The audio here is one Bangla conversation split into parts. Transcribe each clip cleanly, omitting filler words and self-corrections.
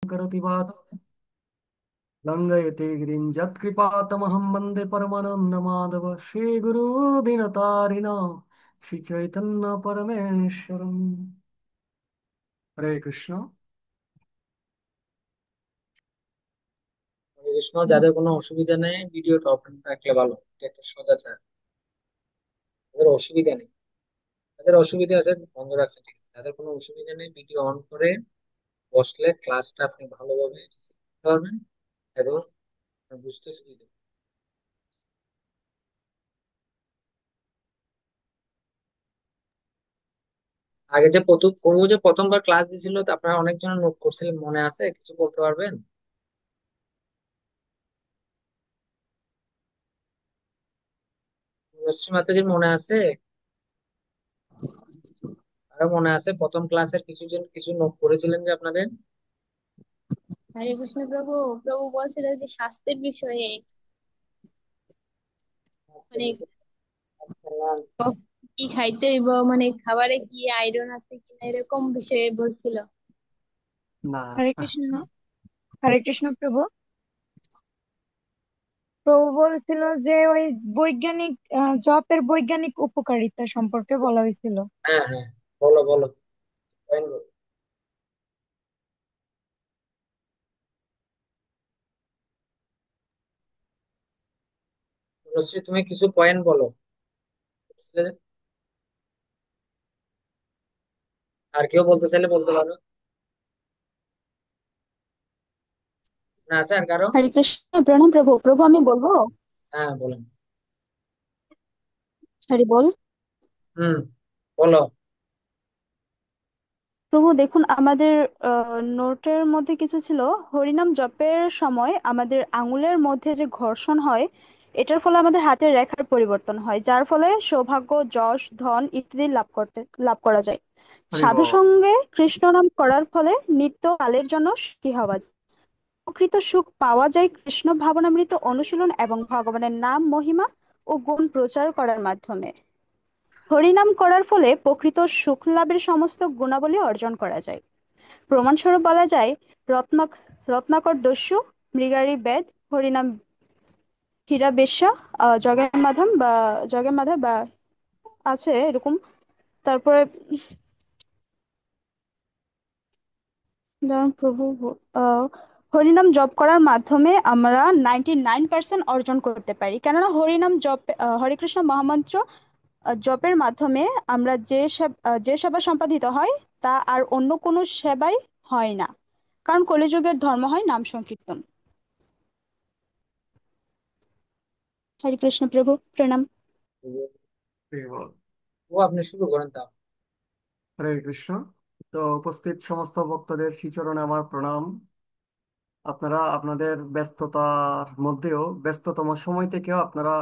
करोति वाच लङ्घयते गिरिं यत्कृपातमहं वन्दे परमानन्दमाधव श्रीगुरुदीनतारिणां श्रीचैतन्य परमेश्वरम्। हरे कृष्ण। হরে কৃষ্ণ। যাদের কোনো অসুবিধা নেই ভিডিওটা ওপেন রাখলে ভালো, এটা একটা সদাচার। যাদের অসুবিধা নেই, যাদের অসুবিধা আছে বন্ধ রাখছে ঠিক আছে। যাদের কোনো অসুবিধা নেই ভিডিও অন করে বসলে ক্লাসটা আপনি ভালোভাবে শিখতে পারবেন এবং বুঝতে সুবিধা হবে। আগে যে প্রথম পূর্ব যে প্রথমবার ক্লাস দিছিল তা আপনারা অনেকজন নোট করছিলেন, মনে আছে? কিছু বলতে পারবেন? মুসলিম মাতাজির মনে আছে? আরো মনে আছে প্রথম ক্লাসের কিছু জন কিছু নোট করেছিলেন যে আপনাদের? হরে কৃষ্ণ প্রভু। প্রভু বলছিল যে স্বাস্থ্যের বিষয়ে, মানে ক- কি খাইতে হইব, মানে খাবারে কি আয়রন আছে কিনা এরকম বিষয়ে বলছিল। না। হরে কৃষ্ণ। হরে কৃষ্ণ প্রভু। প্রভু বলছিল যে ওই বৈজ্ঞানিক জপের বৈজ্ঞানিক উপকারিতা সম্পর্কে বলা হয়েছিল। হ্যাঁ হ্যাঁ, বলো বলো, পয়েন্ট বলো। তনুশ্রী, তুমি কিছু পয়েন্ট বলো। আর কেউ বলতে চাইলে বলতে পারো। না আছে আর কারো? হরে কৃষ্ণ, প্রণাম প্রভু। প্রভু আমি বলবো? হ্যাঁ বলেন। হরি বল। হুম, বলো। প্রভু দেখুন, আমাদের নোটের মধ্যে কিছু ছিল। হরিনাম জপের সময় আমাদের আঙুলের মধ্যে যে ঘর্ষণ হয়, এটার ফলে আমাদের হাতের রেখার পরিবর্তন হয়, যার ফলে সৌভাগ্য, যশ, ধন ইত্যাদি লাভ করা যায়। হরি সাধু বল। সঙ্গে কৃষ্ণ নাম করার ফলে নিত্য কালের জন্য সুখী হওয়া যায়। প্রকৃত সুখ পাওয়া যায় কৃষ্ণ ভাবনামৃত অনুশীলন এবং ভগবানের নাম, মহিমা ও গুণ প্রচার করার মাধ্যমে। হরিনাম করার ফলে প্রকৃত সুখ লাভের সমস্ত গুণাবলী অর্জন করা যায়। প্রমাণস্বরূপ বলা যায়, রত্নাক রত্নাকর দস্যু, মৃগারী বেদ, হরিনাম হীরা বেশ্যা, জগের মাধব বা আছে এরকম। তারপরে যেমন প্রভু আহ হরিনাম জপ করার মাধ্যমে আমরা 99% অর্জন করতে পারি, কেননা হরিনাম জপ, হরে কৃষ্ণ মহামন্ত্র জপের মাধ্যমে আমরা যে সেবা সম্পাদিত হয় তা আর অন্য কোনো সেবাই হয় না, কারণ কলিযুগের ধর্ম হয় নাম সংকীর্তন। হরে কৃষ্ণ প্রভু, প্রণাম। হরি বল। ও আপনি শুরু করেন তাও। হরে কৃষ্ণ। তো উপস্থিত সমস্ত ভক্তদের শ্রীচরণে আমার প্রণাম। আপনারা আপনাদের ব্যস্ততার মধ্যেও, ব্যস্ততম সময় থেকেও আপনারা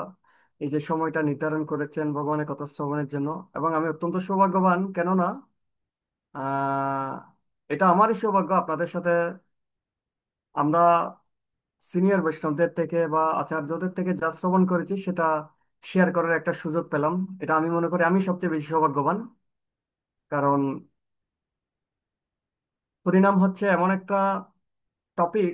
এই যে সময়টা নির্ধারণ করেছেন ভগবানের কথা শ্রবণের জন্য, এবং আমি অত্যন্ত সৌভাগ্যবান। কেননা আহ এটা আমারই সৌভাগ্য আপনাদের সাথে আমরা সিনিয়র বৈষ্ণবদের থেকে বা আচার্যদের থেকে যা শ্রবণ করেছি সেটা শেয়ার করার একটা সুযোগ পেলাম। এটা আমি মনে করি আমি সবচেয়ে বেশি সৌভাগ্যবান। কারণ হরিনাম হচ্ছে এমন একটা টপিক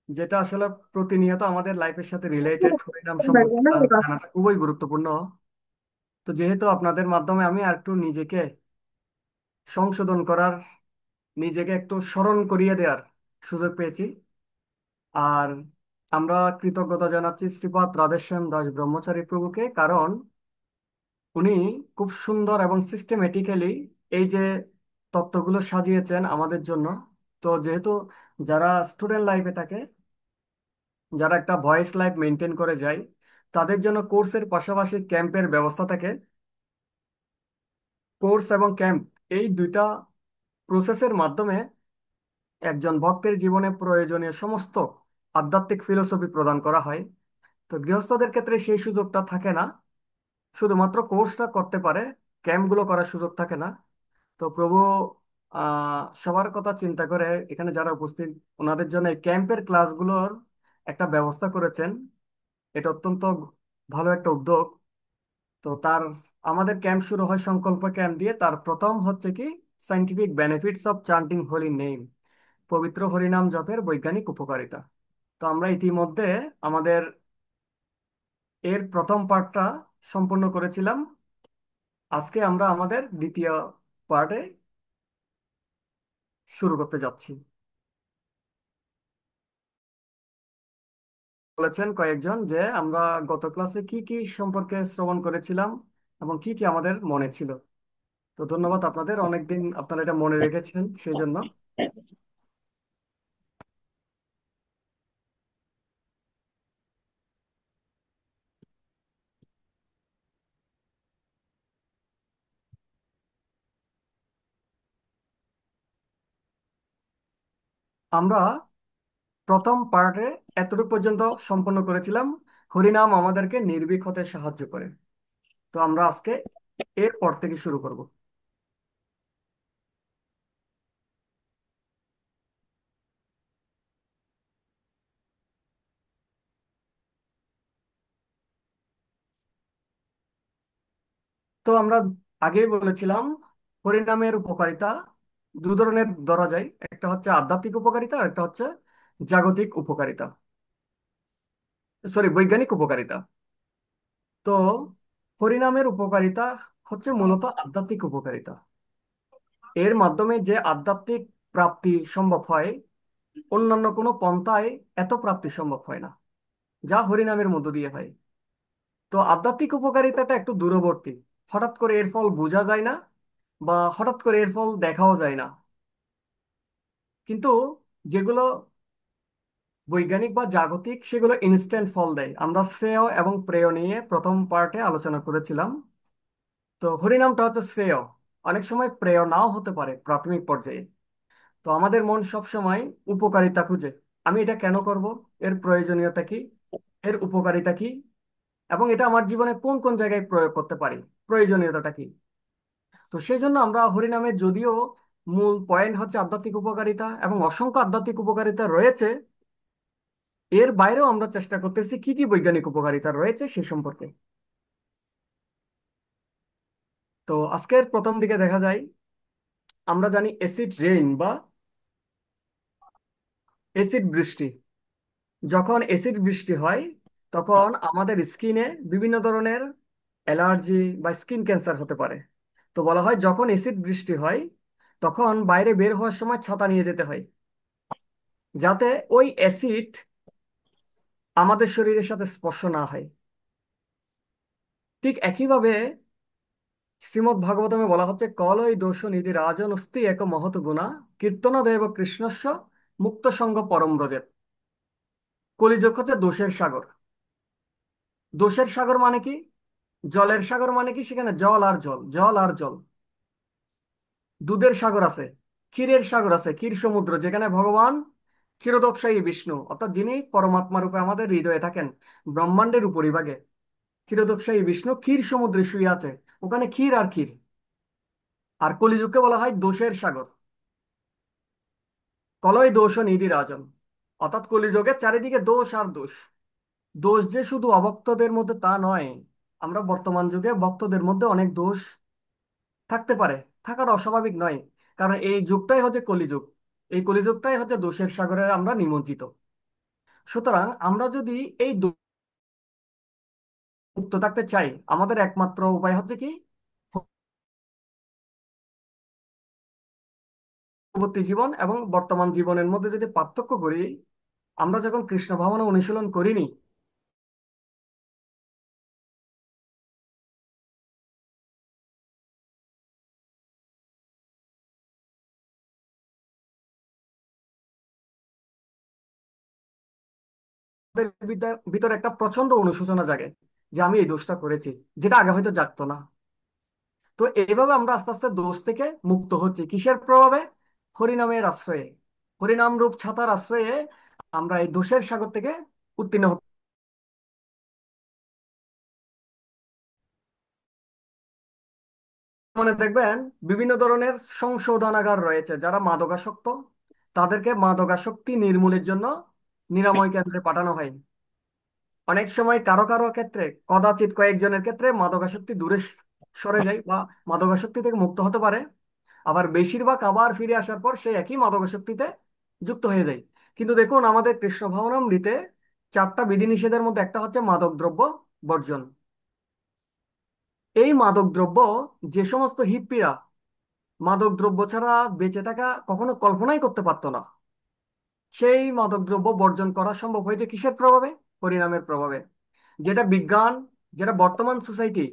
যেটা আসলে প্রতিনিয়ত আমাদের লাইফের সাথে রিলেটেড। হরিনাম সম্পর্কে জানাটা খুবই গুরুত্বপূর্ণ। তো যেহেতু আপনাদের মাধ্যমে আমি আর একটু নিজেকে সংশোধন করার, নিজেকে একটু স্মরণ করিয়ে দেওয়ার সুযোগ পেয়েছি। আর আমরা কৃতজ্ঞতা জানাচ্ছি শ্রীপাদ রাধেশ্যাম দাস ব্রহ্মচারী প্রভুকে, কারণ উনি খুব সুন্দর এবং সিস্টেমেটিক্যালি এই যে তত্ত্বগুলো সাজিয়েছেন আমাদের জন্য। তো যেহেতু যারা স্টুডেন্ট লাইফে থাকে, যারা একটা ভয়েস লাইফ মেনটেন করে যায়, তাদের জন্য কোর্সের পাশাপাশি ক্যাম্পের ব্যবস্থা থাকে। কোর্স এবং ক্যাম্প এই দুইটা প্রসেসের মাধ্যমে একজন ভক্তের জীবনে প্রয়োজনীয় সমস্ত আধ্যাত্মিক ফিলোসফি প্রদান করা হয়। তো গৃহস্থদের ক্ষেত্রে সেই সুযোগটা থাকে না, শুধুমাত্র কোর্সটা করতে পারে, ক্যাম্পগুলো করার সুযোগ থাকে না। তো প্রভু সবার কথা চিন্তা করে এখানে যারা উপস্থিত, ওনাদের জন্য এই ক্যাম্পের ক্লাসগুলোর একটা ব্যবস্থা করেছেন। এটা অত্যন্ত ভালো একটা উদ্যোগ। তো আমাদের ক্যাম্প শুরু হয় সংকল্প ক্যাম্প দিয়ে। তার প্রথম হচ্ছে কি scientific benefits of চান্টিং Holi name. পবিত্র হরিনাম জপের বৈজ্ঞানিক উপকারিতা। তো আমরা ইতিমধ্যে আমাদের এর প্রথম পার্টটা সম্পূর্ণ করেছিলাম। আজকে আমরা আমাদের দ্বিতীয় পার্টে শুরু করতে যাচ্ছি। বলেছেন কয়েকজন যে আমরা গত ক্লাসে কি কি সম্পর্কে শ্রবণ করেছিলাম এবং কি কি আমাদের মনে ছিল। তো ধন্যবাদ আপনাদের, অনেকদিন আপনারা এটা মনে রেখেছেন সেই জন্য। আমরা প্রথম পার্টে এতটুকু পর্যন্ত সম্পন্ন করেছিলাম, হরিনাম আমাদেরকে নির্ভীক হতে সাহায্য করে। তো আমরা আজকে এর পর থেকে শুরু করব। তো আমরা আগেই বলেছিলাম হরিনামের উপকারিতা দু ধরনের ধরা যায়, একটা হচ্ছে আধ্যাত্মিক উপকারিতা আর একটা হচ্ছে জাগতিক উপকারিতা, সরি বৈজ্ঞানিক উপকারিতা। তো হরিনামের উপকারিতা হচ্ছে মূলত আধ্যাত্মিক উপকারিতা। এর মাধ্যমে যে আধ্যাত্মিক প্রাপ্তি সম্ভব হয়, অন্যান্য কোনো পন্থায় এত প্রাপ্তি সম্ভব হয় না, যা হরিনামের মধ্য দিয়ে হয়। তো আধ্যাত্মিক উপকারিতাটা একটু দূরবর্তী, হঠাৎ করে এর ফল বোঝা যায় না বা হঠাৎ করে এর ফল দেখাও যায় না। কিন্তু যেগুলো বৈজ্ঞানিক বা জাগতিক, সেগুলো ইনস্ট্যান্ট ফল দেয়। আমরা শ্রেয় এবং প্রেয় নিয়ে প্রথম পার্টে আলোচনা করেছিলাম। তো হরিনামটা হচ্ছে শ্রেয়, অনেক সময় প্রেয় নাও হতে পারে প্রাথমিক পর্যায়ে। তো আমাদের মন সব সময় উপকারিতা খুঁজে, আমি এটা কেন করব, এর প্রয়োজনীয়তা কি, এর উপকারিতা কি, এবং এটা আমার জীবনে কোন কোন জায়গায় প্রয়োগ করতে পারি, প্রয়োজনীয়তাটা কি। তো সেই জন্য আমরা হরিনামে, যদিও মূল পয়েন্ট হচ্ছে আধ্যাত্মিক উপকারিতা এবং অসংখ্য আধ্যাত্মিক উপকারিতা রয়েছে, এর বাইরেও আমরা চেষ্টা করতেছি কি কি বৈজ্ঞানিক উপকারিতা রয়েছে সে সম্পর্কে। তো আজকের প্রথম দিকে দেখা যায়, আমরা জানি অ্যাসিড রেইন বা অ্যাসিড বৃষ্টি। যখন অ্যাসিড বৃষ্টি হয় তখন আমাদের স্কিনে বিভিন্ন ধরনের অ্যালার্জি বা স্কিন ক্যান্সার হতে পারে। তো বলা হয় যখন অ্যাসিড বৃষ্টি হয় তখন বাইরে বের হওয়ার সময় ছাতা নিয়ে যেতে হয়, যাতে ওই অ্যাসিড আমাদের শরীরের সাথে স্পর্শ না হয়। ঠিক একইভাবে শ্রীমদ্ ভাগবতমে বলা হচ্ছে, কলই দোষ নিধি রাজন অস্তি এক মহৎ গুণা কীর্তনদেব কৃষ্ণস্য মুক্ত সঙ্গ পরম ব্রজেত। কলিযুগ হচ্ছে দোষের সাগর। দোষের সাগর মানে কি? জলের সাগর মানে কি? সেখানে জল আর জল, জল আর জল। দুধের সাগর আছে, ক্ষীরের সাগর আছে, ক্ষীর সমুদ্র, যেখানে ভগবান ক্ষীরোদকশায়ী বিষ্ণু, অর্থাৎ যিনি পরমাত্মা রূপে আমাদের হৃদয়ে থাকেন, ব্রহ্মাণ্ডের উপরিভাগে ক্ষীরোদকশায়ী বিষ্ণু ক্ষীর সমুদ্রে শুয়ে আছে। ওখানে ক্ষীর আর ক্ষীর। আর কলিযুগকে বলা হয় দোষের সাগর। কলয় দোষ নিধি রাজন, অর্থাৎ কলিযুগের চারিদিকে দোষ আর দোষ। দোষ যে শুধু অভক্তদের মধ্যে তা নয়, আমরা বর্তমান যুগে ভক্তদের মধ্যে অনেক দোষ থাকতে পারে, থাকার অস্বাভাবিক নয়। কারণ এই যুগটাই হচ্ছে কলিযুগ, এই কলিযুগটাই হচ্ছে দোষের সাগরে আমরা নিমজ্জিত। সুতরাং আমরা যদি এই মুক্ত থাকতে চাই, আমাদের একমাত্র উপায় হচ্ছে কি, পূর্ববর্তী জীবন এবং বর্তমান জীবনের মধ্যে যদি পার্থক্য করি, আমরা যখন কৃষ্ণ ভাবনা অনুশীলন করিনি, আমাদের ভিতরে একটা প্রচন্ড অনুশোচনা জাগে যে আমি এই দোষটা করেছি, যেটা আগে হয়তো জাগতো না। তো এইভাবে আমরা আস্তে আস্তে দোষ থেকে মুক্ত হচ্ছি, কিসের প্রভাবে? হরিনামের আশ্রয়ে, হরিনাম রূপ ছাতার আশ্রয়ে আমরা এই দোষের সাগর থেকে উত্তীর্ণ হতে। মানে দেখবেন বিভিন্ন ধরনের সংশোধনাগার রয়েছে, যারা মাদকাসক্ত তাদেরকে মাদকাসক্তি নির্মূলের জন্য নিরাময় কেন্দ্রে পাঠানো হয়। অনেক সময় কারো কারো ক্ষেত্রে, কদাচিৎ কয়েকজনের ক্ষেত্রে মাদকাসক্তি দূরে সরে যায় বা মাদকাসক্তি থেকে মুক্ত হতে পারে। আবার বেশিরভাগ আবার ফিরে আসার পর সেই একই মাদকাসক্তিতে যুক্ত হয়ে যাই। কিন্তু দেখুন আমাদের কৃষ্ণ ভাবনামৃতে 4টা বিধিনিষেধের মধ্যে একটা হচ্ছে মাদকদ্রব্য বর্জন। এই মাদকদ্রব্য, যে সমস্ত হিপ্পিরা মাদকদ্রব্য ছাড়া বেঁচে থাকা কখনো কল্পনাই করতে পারতো না, সেই মাদকদ্রব্য বর্জন করা সম্ভব হয়েছে কিসের প্রভাবে? হরিনামের প্রভাবে। যেটা বিজ্ঞান, যেটা বর্তমান সোসাইটি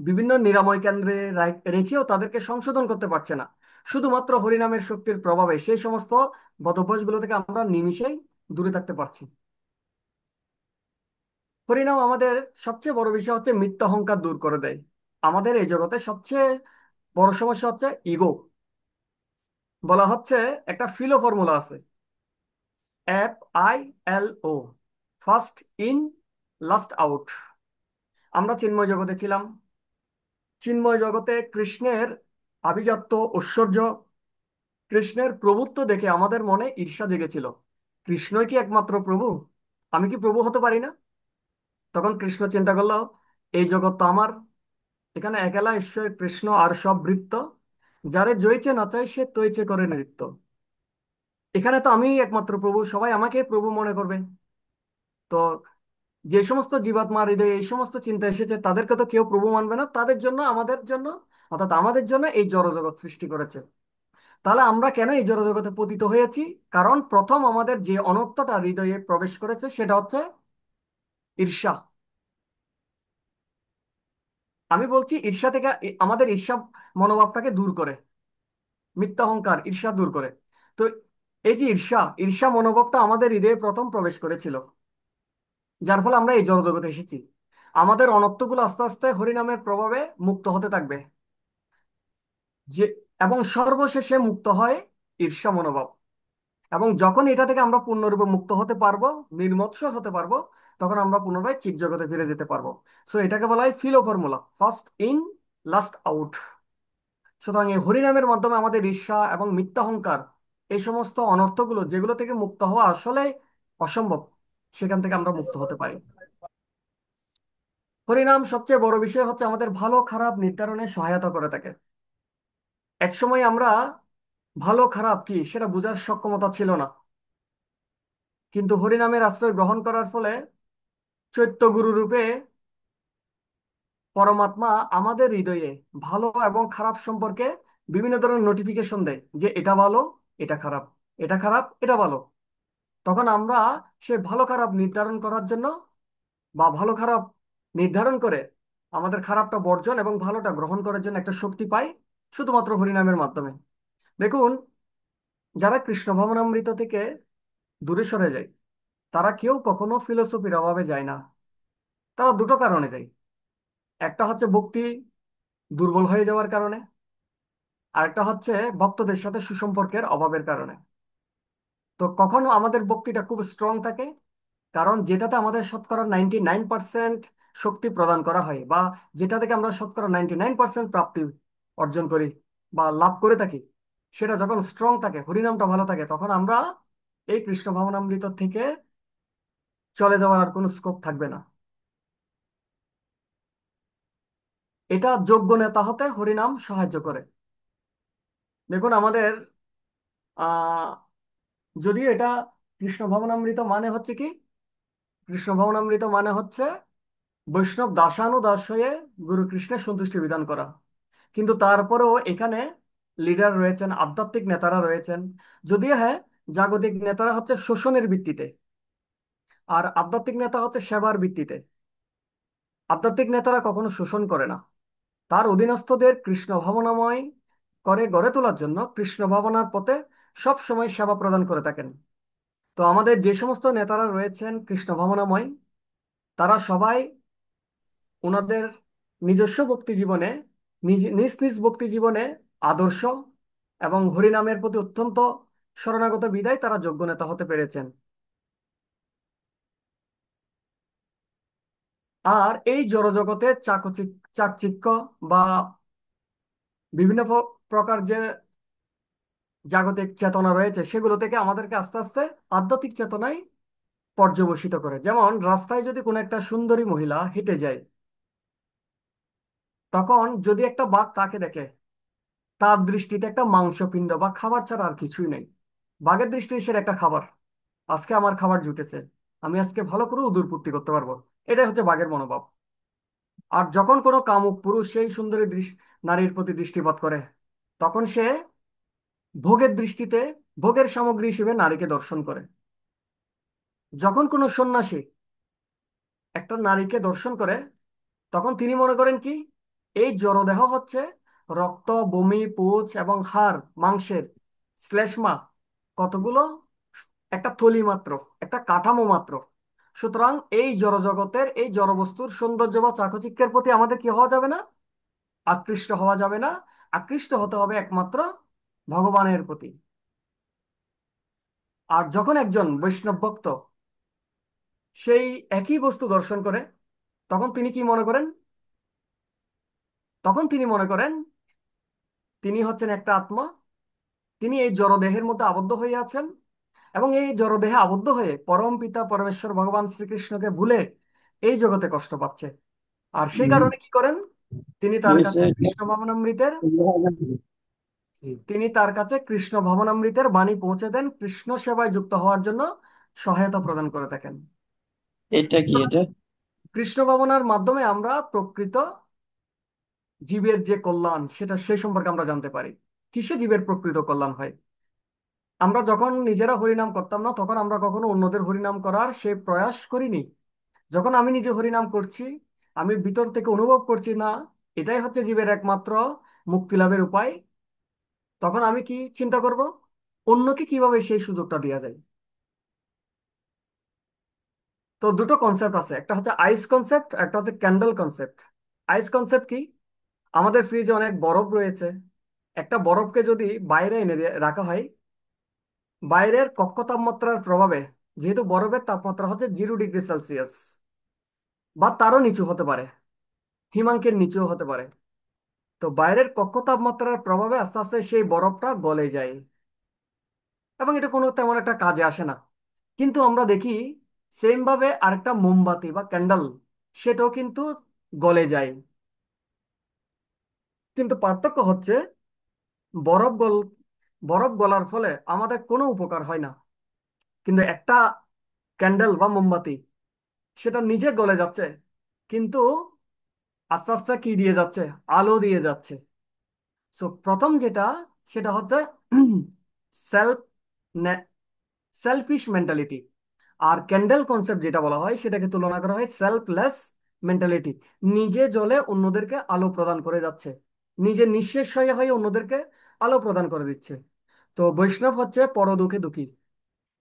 বিভিন্ন নিরাময় কেন্দ্রে রেখেও তাদেরকে সংশোধন করতে পারছে না, শুধুমাত্র হরিনামের শক্তির প্রভাবে সেই সমস্ত বদভ্যাসগুলো থেকে আমরা নিমিষেই দূরে থাকতে পারছি। হরিনাম আমাদের সবচেয়ে বড় বিষয় হচ্ছে মিথ্যাহংকার দূর করে দেয়। আমাদের এই জগতে সবচেয়ে বড় সমস্যা হচ্ছে ইগো। বলা হচ্ছে একটা ফিলো ফর্মুলা আছে, FILO, first in last out. আমরা চিন্ময় জগতে ছিলাম, চিন্ময় জগতে কৃষ্ণের আভিজাত্য, ঐশ্বর্য, কৃষ্ণের প্রভুত্ব দেখে আমাদের মনে ঈর্ষা জেগেছিল। কৃষ্ণই কি একমাত্র প্রভু? আমি কি প্রভু হতে পারি না? তখন কৃষ্ণ চিন্তা করলো, এই জগৎ তো আমার, এখানে একলা ঈশ্বর কৃষ্ণ আর সব বৃত্ত, যারে জয়ছে নাচায় সে তৈছে করে নৃত্য। এখানে তো আমি একমাত্র প্রভু, সবাই আমাকে প্রভু মনে করবে। তো যে সমস্ত জীবাত্মার হৃদয়ে এই সমস্ত চিন্তা এসেছে তাদেরকে তো কেউ প্রভু মানবে না, তাদের জন্য আমাদের জন্য, অর্থাৎ আমাদের জন্য এই জড়জগৎ সৃষ্টি করেছে। তাহলে আমরা কেন এই জড়জগতে পতিত হয়েছি? কারণ প্রথম আমাদের যে অনর্থটা হৃদয়ে প্রবেশ করেছে সেটা হচ্ছে ঈর্ষা। আমি বলছি ঈর্ষা থেকে আমাদের ঈর্ষা মনোভাবটাকে দূর করে, মিথ্যা অহংকার ঈর্ষা দূর করে। তো এই যে ঈর্ষা, ঈর্ষা মনোভাবটা আমাদের হৃদয়ে প্রথম প্রবেশ করেছিল, যার ফলে আমরা এই জড়জগতে এসেছি। আমাদের অনর্থগুলো আস্তে আস্তে হরিনামের প্রভাবে মুক্ত হতে থাকবে, যে এবং সর্বশেষে মুক্ত হয় ঈর্ষা মনোভাব। এবং যখন এটা থেকে আমরা পূর্ণরূপে মুক্ত হতে পারবো, নির্মৎসর হতে পারবো, তখন আমরা পুনরায় চিৎ জগতে ফিরে যেতে পারবো। সো এটাকে বলা হয় fellow formula, first in last out. সুতরাং এই হরিনামের মাধ্যমে আমাদের ঈর্ষা এবং মিথ্যাহংকার, এই সমস্ত অনর্থগুলো যেগুলো থেকে মুক্ত হওয়া আসলে অসম্ভব, সেখান থেকে আমরা মুক্ত হতে পারি। হরিনাম সবচেয়ে বড় বিষয় হচ্ছে আমাদের ভালো খারাপ নির্ধারণে সহায়তা করে থাকে। একসময় আমরা ভালো খারাপ কি সেটা বোঝার সক্ষমতা ছিল না, কিন্তু হরিনামের আশ্রয় গ্রহণ করার ফলে চৈত্য গুরু রূপে পরমাত্মা আমাদের হৃদয়ে ভালো এবং খারাপ সম্পর্কে বিভিন্ন ধরনের নোটিফিকেশন দেয়, যে এটা ভালো, এটা খারাপ, এটা খারাপ, এটা ভালো। তখন আমরা সে ভালো খারাপ নির্ধারণ করার জন্য, বা ভালো খারাপ নির্ধারণ করে আমাদের খারাপটা বর্জন এবং ভালোটা গ্রহণ করার জন্য একটা শক্তি পাই, শুধুমাত্র হরিনামের মাধ্যমে। দেখুন, যারা কৃষ্ণ ভবনামৃত থেকে দূরে সরে যায় তারা কেউ কখনো ফিলোসফির অভাবে যায় না। তারা দুটো কারণে যায়, একটা হচ্ছে ভক্তি দুর্বল হয়ে যাওয়ার কারণে, আরেকটা হচ্ছে ভক্তদের সাথে সুসম্পর্কের অভাবের কারণে। তো কখনো আমাদের ভক্তিটা খুব স্ট্রং থাকে, কারণ যেটাতে আমাদের শতকরা 99% শক্তি প্রদান করা হয়, বা যেটা থেকে আমরা শতকরা 99% প্রাপ্তি অর্জন করি বা লাভ করে থাকি, সেটা যখন স্ট্রং থাকে, হরিনামটা ভালো থাকে, তখন আমরা এই কৃষ্ণ ভাবনামৃত থেকে চলে যাওয়ার আর কোনো স্কোপ থাকবে না। এটা যোগ্য নেতা হতে হরিনাম সাহায্য করে। দেখুন আমাদের আহ যদিও এটা কৃষ্ণ ভবনামৃত মানে হচ্ছে কি, কৃষ্ণ ভবনামৃত মানে হচ্ছে বৈষ্ণব দাসানুদাস হয়ে গুরু কৃষ্ণের সন্তুষ্টি বিধান করা, কিন্তু তারপরেও এখানে লিডার রয়েছেন, আধ্যাত্মিক নেতারা রয়েছেন। যদিও হ্যাঁ, জাগতিক নেতারা হচ্ছে শোষণের ভিত্তিতে, আর আধ্যাত্মিক নেতা হচ্ছে সেবার ভিত্তিতে। আধ্যাত্মিক নেতারা কখনো শোষণ করে না, তার অধীনস্থদের কৃষ্ণ ভাবনাময় করে গড়ে তোলার জন্য কৃষ্ণ ভাবনার পথে সব সময় সেবা প্রদান করে থাকেন। তো আমাদের যে সমস্ত নেতারা রয়েছেন কৃষ্ণ ভাবনাময়, তারা সবাই ওনাদের নিজস্ব ভক্তি জীবনে, নিজ নিজ ভক্তি জীবনে আদর্শ এবং হরিনামের প্রতি অত্যন্ত শরণাগত বিধায় তারা যোগ্য নেতা হতে পেরেছেন। আর এই জড়জগতের চাকচিক্য বা বিভিন্ন প্রকার যে জাগতিক চেতনা রয়েছে, সেগুলো থেকে আমাদেরকে আস্তে আস্তে আধ্যাত্মিক চেতনায় পর্যবসিত করে। যেমন রাস্তায় যদি কোনো একটা সুন্দরী মহিলা হেঁটে যায়, তখন যদি একটা বাঘ তাকে দেখে, তার দৃষ্টিতে একটা মাংসপিণ্ড বা খাবার ছাড়া আর কিছুই নেই। বাঘের দৃষ্টি সে একটা খাবার, আজকে আমার খাবার জুটেছে, আমি আজকে ভালো করে উদর পূর্তি করতে পারবো, এটাই হচ্ছে বাঘের মনোভাব। আর যখন কোনো কামুক পুরুষ সেই সুন্দরী নারীর প্রতি দৃষ্টিপাত করে, তখন সে ভোগের দৃষ্টিতে, ভোগের সামগ্রী হিসেবে নারীকে দর্শন করে। যখন কোনো সন্ন্যাসী একটা নারীকে দর্শন করে, তখন তিনি মনে করেন কি, এই জড়দেহ হচ্ছে রক্ত, বমি, পুঁজ এবং হাড় মাংসের শ্লেষ্মা কতগুলো, একটা থলি মাত্র, একটা কাঠামো মাত্র। সুতরাং এই জড়জগতের, এই জড়বস্তুর সৌন্দর্য বা চাকচিক্যের প্রতি আমাদের কি হওয়া যাবে না, আকৃষ্ট হওয়া যাবে না। আকৃষ্ট হতে হবে একমাত্র ভগবানের প্রতি। আর যখন একজন বৈষ্ণব ভক্ত সেই একই বস্তু দর্শন করে, তখন তিনি কি মনে করেন, তখন তিনি মনে করেন তিনি হচ্ছেন একটা আত্মা, তিনি এই জড়দেহের মধ্যে আবদ্ধ হয়ে আছেন, এবং এই জড়দেহে আবদ্ধ হয়ে পরম পিতা পরমেশ্বর ভগবান শ্রীকৃষ্ণকে ভুলে এই জগতে কষ্ট পাচ্ছে। আর সেই হুম, কারণে কি করেন, তিনি কি তার হয়েছে কাছে এটা? কৃষ্ণ ভাবনামৃতের, হুম, তিনি তার কাছে কৃষ্ণ ভাবনামৃতের বাণী পৌঁছে দেন, কৃষ্ণ সেবায় যুক্ত হওয়ার জন্য সহায়তা প্রদান করে থাকেন। এটা কি এটা? কৃষ্ণ ভাবনার মাধ্যমে আমরা প্রকৃত জীবের যে কল্যাণ, সেটা সেই সম্পর্কে আমরা জানতে পারি। কিসে জীবের প্রকৃত কল্যাণ হয়। আমরা যখন নিজেরা হরিনাম করতাম না, তখন আমরা কখনো অন্যদের হরিনাম করার সে প্রয়াস করিনি। যখন আমি নিজে হরিনাম করছি, আমি ভিতর থেকে অনুভব করছি না এটাই হচ্ছে জীবের একমাত্র মুক্তি লাভের উপায়, তখন আমি কি চিন্তা করব, অন্যকে কিভাবে সেই সুযোগটা দেওয়া যায়। তো দুটো কনসেপ্ট আছে, একটা হচ্ছে আইস কনসেপ্ট, একটা হচ্ছে ক্যান্ডেল কনসেপ্ট। আইস কনসেপ্ট কি, আমাদের ফ্রিজে অনেক বরফ রয়েছে, একটা বরফকে যদি বাইরে রাখা হয়, বাইরের কক্ষ তাপমাত্রার প্রভাবে, যেহেতু বরফের তাপমাত্রা হচ্ছে 0 ডিগ্রি সেলসিয়াস বা তারও নিচু হতে পারে, হিমাঙ্কের নিচেও হতে পারে, তো বাইরের কক্ষ তাপমাত্রার প্রভাবে আস্তে আস্তে সেই বরফটা গলে যায়, এবং এটা কোনো তেমন একটা কাজে আসে না। কিন্তু আমরা দেখি সেম ভাবে আরেকটা মোমবাতি বা ক্যান্ডেল, সেটাও কিন্তু গলে যায়। কিন্তু পার্থক্য হচ্ছে, বরফ গল বরফ গলার ফলে আমাদের কোনো উপকার হয় না, কিন্তু একটা ক্যান্ডেল বা মোমবাতি, সেটা নিজে গলে যাচ্ছে, কিন্তু আস্তে আস্তে কি দিয়ে যাচ্ছে, আলো দিয়ে যাচ্ছে। সো প্রথম যেটা, সেটা হচ্ছে সেলফ সেলফিশ মেন্টালিটি। আর ক্যান্ডেল কনসেপ্ট যেটা বলা হয়, সেটাকে তুলনা করা হয় সেলফলেস মেন্টালিটি। নিজে জ্বলে অন্যদেরকে আলো প্রদান করে যাচ্ছে, নিজে নিঃশেষ হয়ে হয়ে অন্যদেরকে আলো প্রদান করে দিচ্ছে। তো বৈষ্ণব হচ্ছে পর দুঃখে দুঃখী,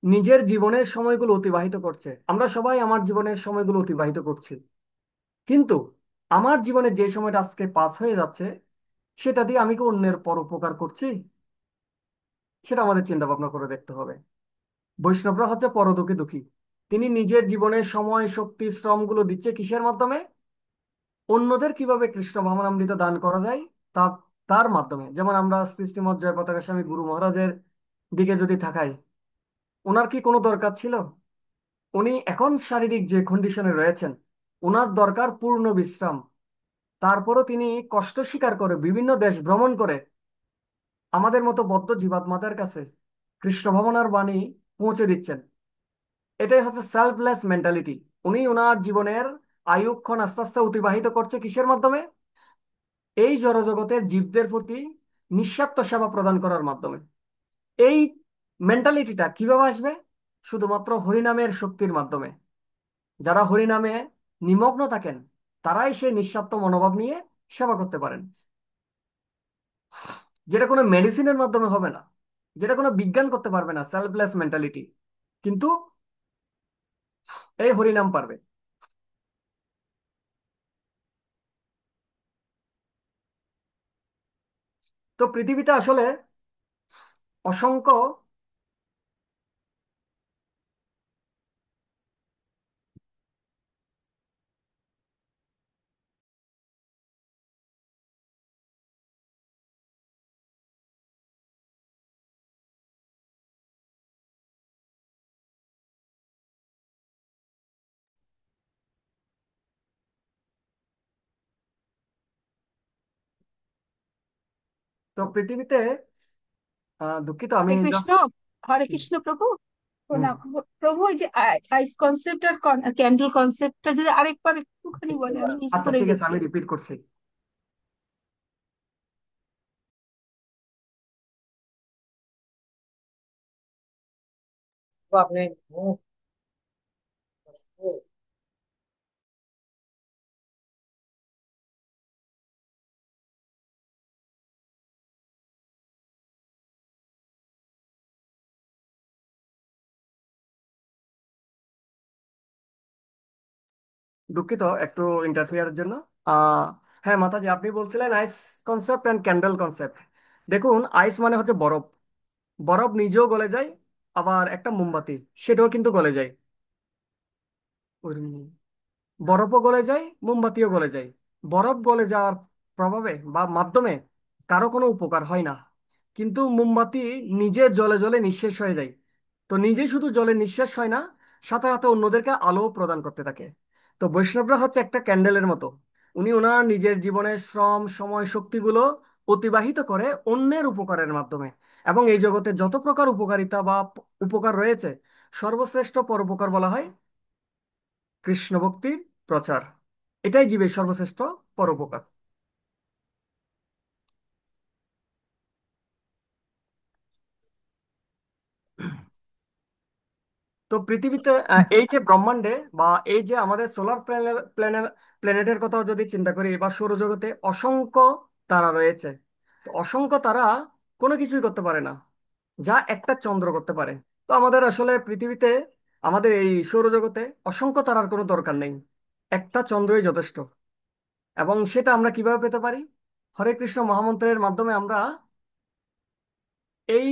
নিজের জীবনের সময়গুলো অতিবাহিত করছে। আমরা সবাই আমার জীবনের সময়গুলো অতিবাহিত করছি, কিন্তু আমার জীবনে যে সময়টা আজকে পাস হয়ে যাচ্ছে, সেটা দিয়ে আমি কি অন্যের পরোপকার করছি, সেটা আমাদের চিন্তা ভাবনা করে দেখতে হবে। বৈষ্ণবরা হচ্ছে পরদুঃখী দুঃখী, তিনি নিজের জীবনের সময়, শক্তি, শ্রমগুলো দিচ্ছে কিসের মাধ্যমে, অন্যদের কিভাবে কৃষ্ণ ভাবনামৃত দান করা যায়, তা তার মাধ্যমে। যেমন আমরা শ্রী শ্রীমৎ জয় পতাকা স্বামী গুরু মহারাজের দিকে যদি তাকাই, ওনার কি কোনো দরকার ছিল, উনি এখন শারীরিক যে কন্ডিশনে রয়েছেন, ওনার দরকার পূর্ণ বিশ্রাম, তারপরও তিনি কষ্ট স্বীকার করে বিভিন্ন দেশ ভ্রমণ করে আমাদের মতো বদ্ধ জীবাত্মাদের কাছে কৃষ্ণ ভাবনার বাণী পৌঁছে দিচ্ছেন। এটাই হচ্ছে সেলফলেস মেন্টালিটি। উনি ওনার জীবনের আয়ুক্ষণ আস্তে আস্তে অতিবাহিত করছে কিসের মাধ্যমে, এই জড়জগতের জীবদের প্রতি নিঃস্বার্থ সেবা প্রদান করার মাধ্যমে। এই মেন্টালিটিটা কিভাবে আসবে, শুধুমাত্র হরিনামের শক্তির মাধ্যমে। যারা হরিনামে নিমগ্ন থাকেন, তারাই সেই নিঃস্বার্থ মনোভাব নিয়ে সেবা করতে পারেন, যেটা কোনো মেডিসিনের মাধ্যমে হবে না, যেটা কোনো বিজ্ঞান করতে পারবে না, সেলফলেস মেন্টালিটি। কিন্তু এই হরিনাম পারবে। তো পৃথিবীতে আসলে অসংখ্য, তো পৃথিবীতে দুঃখিত, আমি হরে কৃষ্ণ। জাস্ট হরে কৃষ্ণ প্রভু, হুম। প্রণাম। প্রভু, ওই যে আইস কনসেপ্ট আর ক্যান্ডেল কনসেপ্টটা যদি আরেকবার একটুখানি বলে, আমি মিস আচ্ছা করে ঠিক আছে, গেছি। আমি রিপিট করছি। তো আপনি মুখ দুঃখিত একটু ইন্টারফিয়ারের জন্য। আহ হ্যাঁ মাতাজি, আপনি বলছিলেন আইস কনসেপ্ট অ্যান্ড ক্যান্ডেল কনসেপ্ট। দেখুন, আইস মানে হচ্ছে বরফ। বরফ নিজেও গলে যায়, আবার একটা মোমবাতি সেটাও কিন্তু গলে যায়। বরফও গলে যায়, মোমবাতিও গলে যায়। বরফ গলে যাওয়ার প্রভাবে বা মাধ্যমে কারো কোনো উপকার হয় না, কিন্তু মোমবাতি নিজে জলে জলে নিঃশেষ হয়ে যায়। তো নিজে শুধু জলে নিঃশেষ হয় না, সাথে সাথে অন্যদেরকে আলো প্রদান করতে থাকে। তো বৈষ্ণবরা হচ্ছে একটা ক্যান্ডেলের মতো। উনি ওনার নিজের জীবনের শ্রম সময় শক্তিগুলো অতিবাহিত করে অন্যের উপকারের মাধ্যমে। এবং এই জগতে যত প্রকার উপকারিতা বা উপকার রয়েছে, সর্বশ্রেষ্ঠ পরোপকার বলা হয় কৃষ্ণ ভক্তির প্রচার। এটাই জীবের সর্বশ্রেষ্ঠ পরোপকার। তো পৃথিবীতে এই যে ব্রহ্মাণ্ডে বা এই যে আমাদের সোলার প্ল্যানেটের কথাও যদি চিন্তা করি, বা সৌরজগতে অসংখ্য তারা রয়েছে। তো অসংখ্য তারা কোনো কিছুই করতে পারে না, যা একটা চন্দ্র করতে পারে। তো আমাদের আসলে পৃথিবীতে, আমাদের এই সৌরজগতে অসংখ্য তারার কোনো দরকার নেই, একটা চন্দ্রই যথেষ্ট। এবং সেটা আমরা কিভাবে পেতে পারি? হরে কৃষ্ণ মহামন্ত্রের মাধ্যমে আমরা এই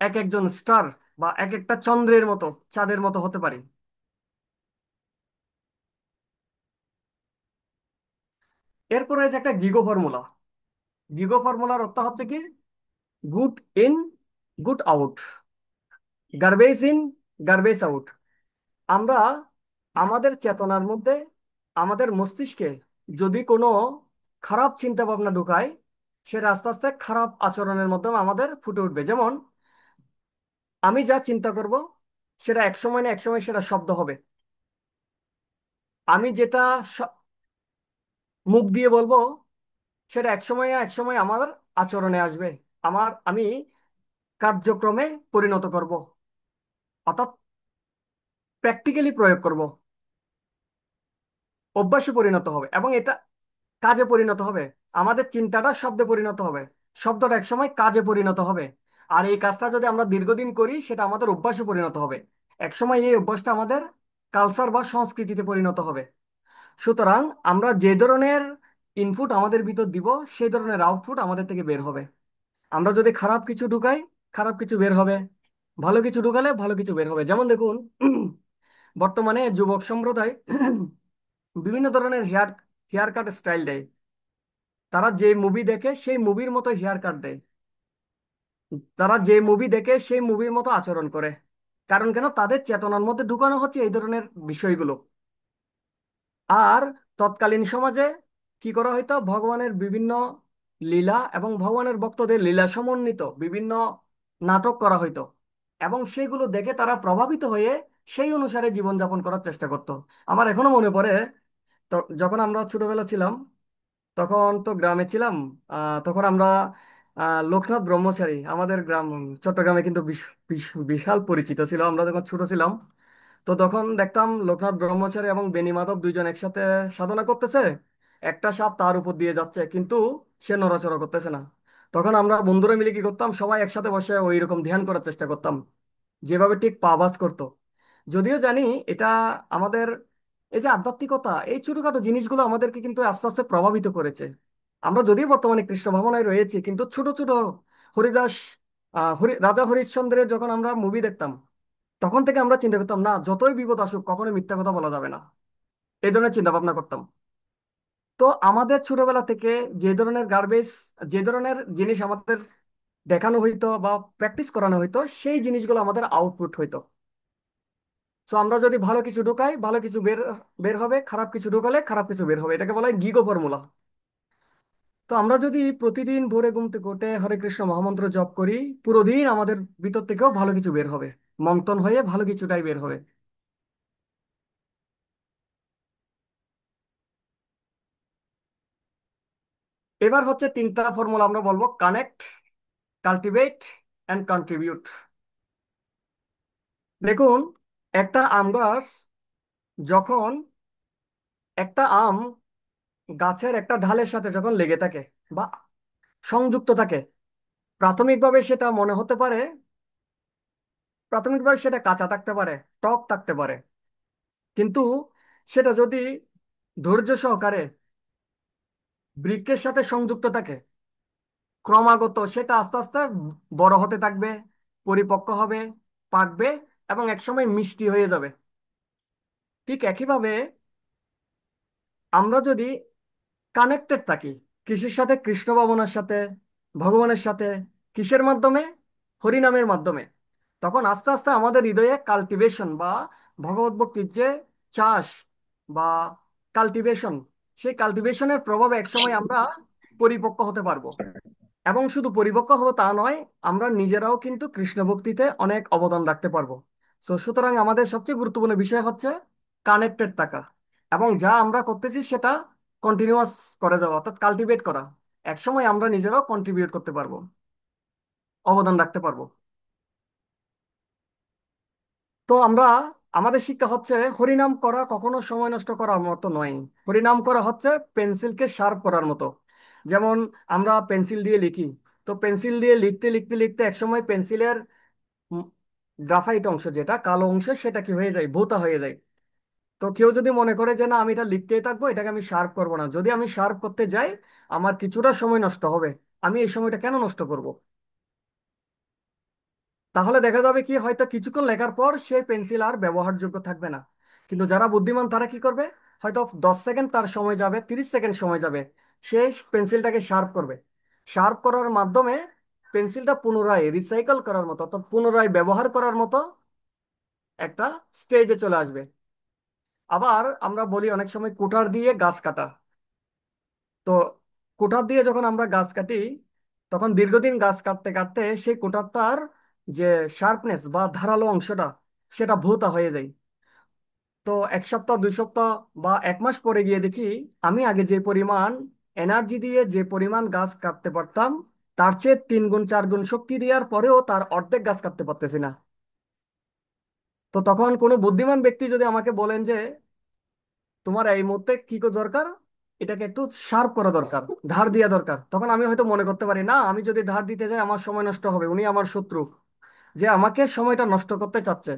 এক একজন স্টার বা এক একটা চন্দ্রের মতো, চাঁদের মতো হতে পারি। এরপরে হচ্ছে একটা গিগো ফর্মুলা। গিগো ফর্মুলার অর্থ হচ্ছে কি, good in good out, garbage in garbage out. আমরা আমাদের চেতনার মধ্যে, আমাদের মস্তিষ্কে যদি কোনো খারাপ চিন্তা ভাবনা ঢুকাই, সেটা আস্তে আস্তে খারাপ আচরণের মাধ্যমে আমাদের ফুটে উঠবে। যেমন আমি যা চিন্তা করব, সেটা এক সময় না এক সময় সেটা শব্দ হবে। আমি যেটা মুখ দিয়ে বলবো, সেটা এক সময় না এক সময় আমার আচরণে আসবে, আমি কার্যক্রমে পরিণত করব, অর্থাৎ প্র্যাকটিক্যালি প্রয়োগ করব, অভ্যাসে পরিণত হবে, এবং এটা কাজে পরিণত হবে। আমাদের চিন্তাটা শব্দে পরিণত হবে, শব্দটা এক সময় কাজে পরিণত হবে। আর এই কাজটা যদি আমরা দীর্ঘদিন করি, সেটা আমাদের অভ্যাসে পরিণত হবে। এক সময় এই অভ্যাসটা আমাদের কালচার বা সংস্কৃতিতে পরিণত হবে। সুতরাং আমরা যে ধরনের ইনপুট আমাদের ভিতর দিব, সেই ধরনের আউটপুট আমাদের থেকে বের হবে। আমরা যদি খারাপ কিছু ঢুকাই, খারাপ কিছু বের হবে। ভালো কিছু ঢুকালে ভালো কিছু বের হবে। যেমন দেখুন, বর্তমানে যুবক সম্প্রদায় বিভিন্ন ধরনের হেয়ার কাট স্টাইল দেয়। তারা যে মুভি দেখে সেই মুভির মতো হেয়ার কাট দেয়। তারা যে মুভি দেখে সেই মুভির মতো আচরণ করে। কারণ কেন? তাদের চেতনার মধ্যে ঢুকানো হচ্ছে এই ধরনের বিষয়গুলো। আর তৎকালীন সমাজে কি করা হইতো, ভগবানের বিভিন্ন লীলা এবং ভগবানের ভক্তদের লীলা সমন্বিত বিভিন্ন নাটক করা হইতো। এবং সেগুলো দেখে তারা প্রভাবিত হয়ে সেই অনুসারে জীবনযাপন করার চেষ্টা করত। আমার এখনো মনে পড়ে, তো যখন আমরা ছোটবেলা ছিলাম, তখন তো গ্রামে ছিলাম। তখন আমরা লোকনাথ ব্রহ্মচারী, আমাদের গ্রাম চট্টগ্রামে কিন্তু বিশাল পরিচিত ছিল আমরা যখন ছোট ছিলাম। তো তখন দেখতাম লোকনাথ ব্রহ্মচারী এবং বেনি মাধব দুইজন একসাথে সাধনা করতেছে। একটা সাপ তার উপর দিয়ে যাচ্ছে, কিন্তু সে নড়াচড়া করতেছে না। তখন আমরা বন্ধুরা মিলে কি করতাম, সবাই একসাথে বসে ওই রকম ধ্যান করার চেষ্টা করতাম, যেভাবে ঠিক পা ভাঁজ করতো। যদিও জানি এটা আমাদের এই যে আধ্যাত্মিকতা, এই ছোটখাটো জিনিসগুলো আমাদেরকে কিন্তু আস্তে আস্তে প্রভাবিত করেছে। আমরা যদিও বর্তমানে কৃষ্ণ ভাবনায় রয়েছি, কিন্তু ছোট ছোট হরিদাস, রাজা হরিশ্চন্দ্রের যখন আমরা মুভি দেখতাম, তখন থেকে আমরা চিন্তা করতাম, না যতই বিপদ আসুক কখনোই মিথ্যা কথা বলা যাবে না, এই ধরনের চিন্তা ভাবনা করতাম। তো আমাদের ছোটবেলা থেকে যে ধরনের গার্বেজ, যে ধরনের জিনিস আমাদের দেখানো হইতো বা প্র্যাকটিস করানো হইতো, সেই জিনিসগুলো আমাদের আউটপুট হইতো। তো আমরা যদি ভালো কিছু ঢোকাই, ভালো কিছু বের বের হবে, খারাপ কিছু ঢোকালে খারাপ কিছু বের হবে। এটাকে বলা হয় গিগো ফর্মুলা। তো আমরা যদি প্রতিদিন ভোরে ঘুম থেকে উঠে হরে কৃষ্ণ মহামন্ত্র জপ করি, পুরো দিন আমাদের ভিতর থেকেও ভালো কিছু বের হবে, মন্থন হয়ে ভালো কিছুটাই বের হবে। এবার হচ্ছে তিনটা ফর্মুলা আমরা বলবো: কানেক্ট, কাল্টিভেট অ্যান্ড কন্ট্রিবিউট। দেখুন, একটা আম গাছ যখন, একটা আম গাছের একটা ঢালের সাথে যখন লেগে থাকে বা সংযুক্ত থাকে, প্রাথমিকভাবে সেটা মনে হতে পারে, প্রাথমিকভাবে সেটা কাঁচা থাকতে পারে, টক থাকতে পারে, কিন্তু সেটা যদি ধৈর্য সহকারে বৃক্ষের সাথে সংযুক্ত থাকে, ক্রমাগত সেটা আস্তে আস্তে বড় হতে থাকবে, পরিপক্ক হবে, পাকবে এবং একসময় মিষ্টি হয়ে যাবে। ঠিক একইভাবে আমরা যদি কানেক্টেড থাকি কৃষির সাথে, কৃষ্ণ ভাবনার সাথে, ভগবানের সাথে, কিসের মাধ্যমে? হরিনামের মাধ্যমে। তখন আস্তে আস্তে আমাদের হৃদয়ে কাল্টিভেশন বা ভগবত ভক্তির যে চাষ বা কাল্টিভেশন, সেই কাল্টিভেশনের প্রভাবে একসময় আমরা পরিপক্ক হতে পারবো। এবং শুধু পরিপক্ক হবো তা নয়, আমরা নিজেরাও কিন্তু কৃষ্ণ ভক্তিতে অনেক অবদান রাখতে পারবো। সুতরাং আমাদের সবচেয়ে গুরুত্বপূর্ণ বিষয় হচ্ছে কানেক্টেড থাকা, এবং যা আমরা করতেছি সেটা কন্টিনিউয়াস করে যাওয়া, অর্থাৎ কাল্টিভেট করা। একসময় আমরা নিজেরাও কন্ট্রিবিউট করতে পারবো, অবদান রাখতে পারবো। তো আমরা, আমাদের শিক্ষা হচ্ছে হরিনাম করা কখনো সময় নষ্ট করার মতো নয়। হরিনাম করা হচ্ছে পেন্সিলকে শার্প করার মতো। যেমন আমরা পেন্সিল দিয়ে লিখি, তো পেন্সিল দিয়ে লিখতে লিখতে লিখতে একসময় পেন্সিলের গ্রাফাইট অংশ, যেটা কালো অংশ, সেটা কি হয়ে যায়? ভোঁতা হয়ে যায়। তো কেউ যদি মনে করে যে না, আমি এটা লিখতেই থাকবো, এটাকে আমি শার্প করবো না, যদি আমি শার্প করতে যাই আমার কিছুটা সময় নষ্ট হবে, আমি এই সময়টা কেন নষ্ট করব? তাহলে দেখা যাবে কি, হয়তো কিছুক্ষণ লেখার পর সেই পেন্সিল আর ব্যবহারযোগ্য থাকবে না। কিন্তু যারা বুদ্ধিমান তারা কি করবে? হয়তো 10 সেকেন্ড তার সময় যাবে, 30 সেকেন্ড সময় যাবে, সে পেন্সিলটাকে শার্প করবে। শার্প করার মাধ্যমে পেন্সিলটা পুনরায় রিসাইকেল করার মতো, অর্থাৎ পুনরায় ব্যবহার করার মতো একটা স্টেজে চলে আসবে। আবার আমরা বলি অনেক সময় কুঠার দিয়ে গাছ কাটা। তো কুঠার দিয়ে যখন আমরা গাছ কাটি, তখন দীর্ঘদিন গাছ কাটতে কাটতে সেই কুঠারটার যে শার্পনেস বা ধারালো অংশটা, সেটা ভোঁতা হয়ে যায়। তো 1 সপ্তাহ, 2 সপ্তাহ বা 1 মাস পরে গিয়ে দেখি, আমি আগে যে পরিমাণ এনার্জি দিয়ে যে পরিমাণ গাছ কাটতে পারতাম, তার চেয়ে 3 গুণ 4 গুণ শক্তি দেওয়ার পরেও তার অর্ধেক গাছ কাটতে পারতেছি না। তো তখন কোনো বুদ্ধিমান ব্যক্তি যদি আমাকে বলেন যে তোমার এই মুহূর্তে কি করে দরকার, এটাকে একটু শার্প করা দরকার, ধার দেওয়া দরকার, তখন আমি হয়তো মনে করতে পারি না, আমি যদি ধার দিতে যাই আমার সময় নষ্ট হবে, উনি আমার শত্রু, যে আমাকে সময়টা নষ্ট করতে চাচ্ছে।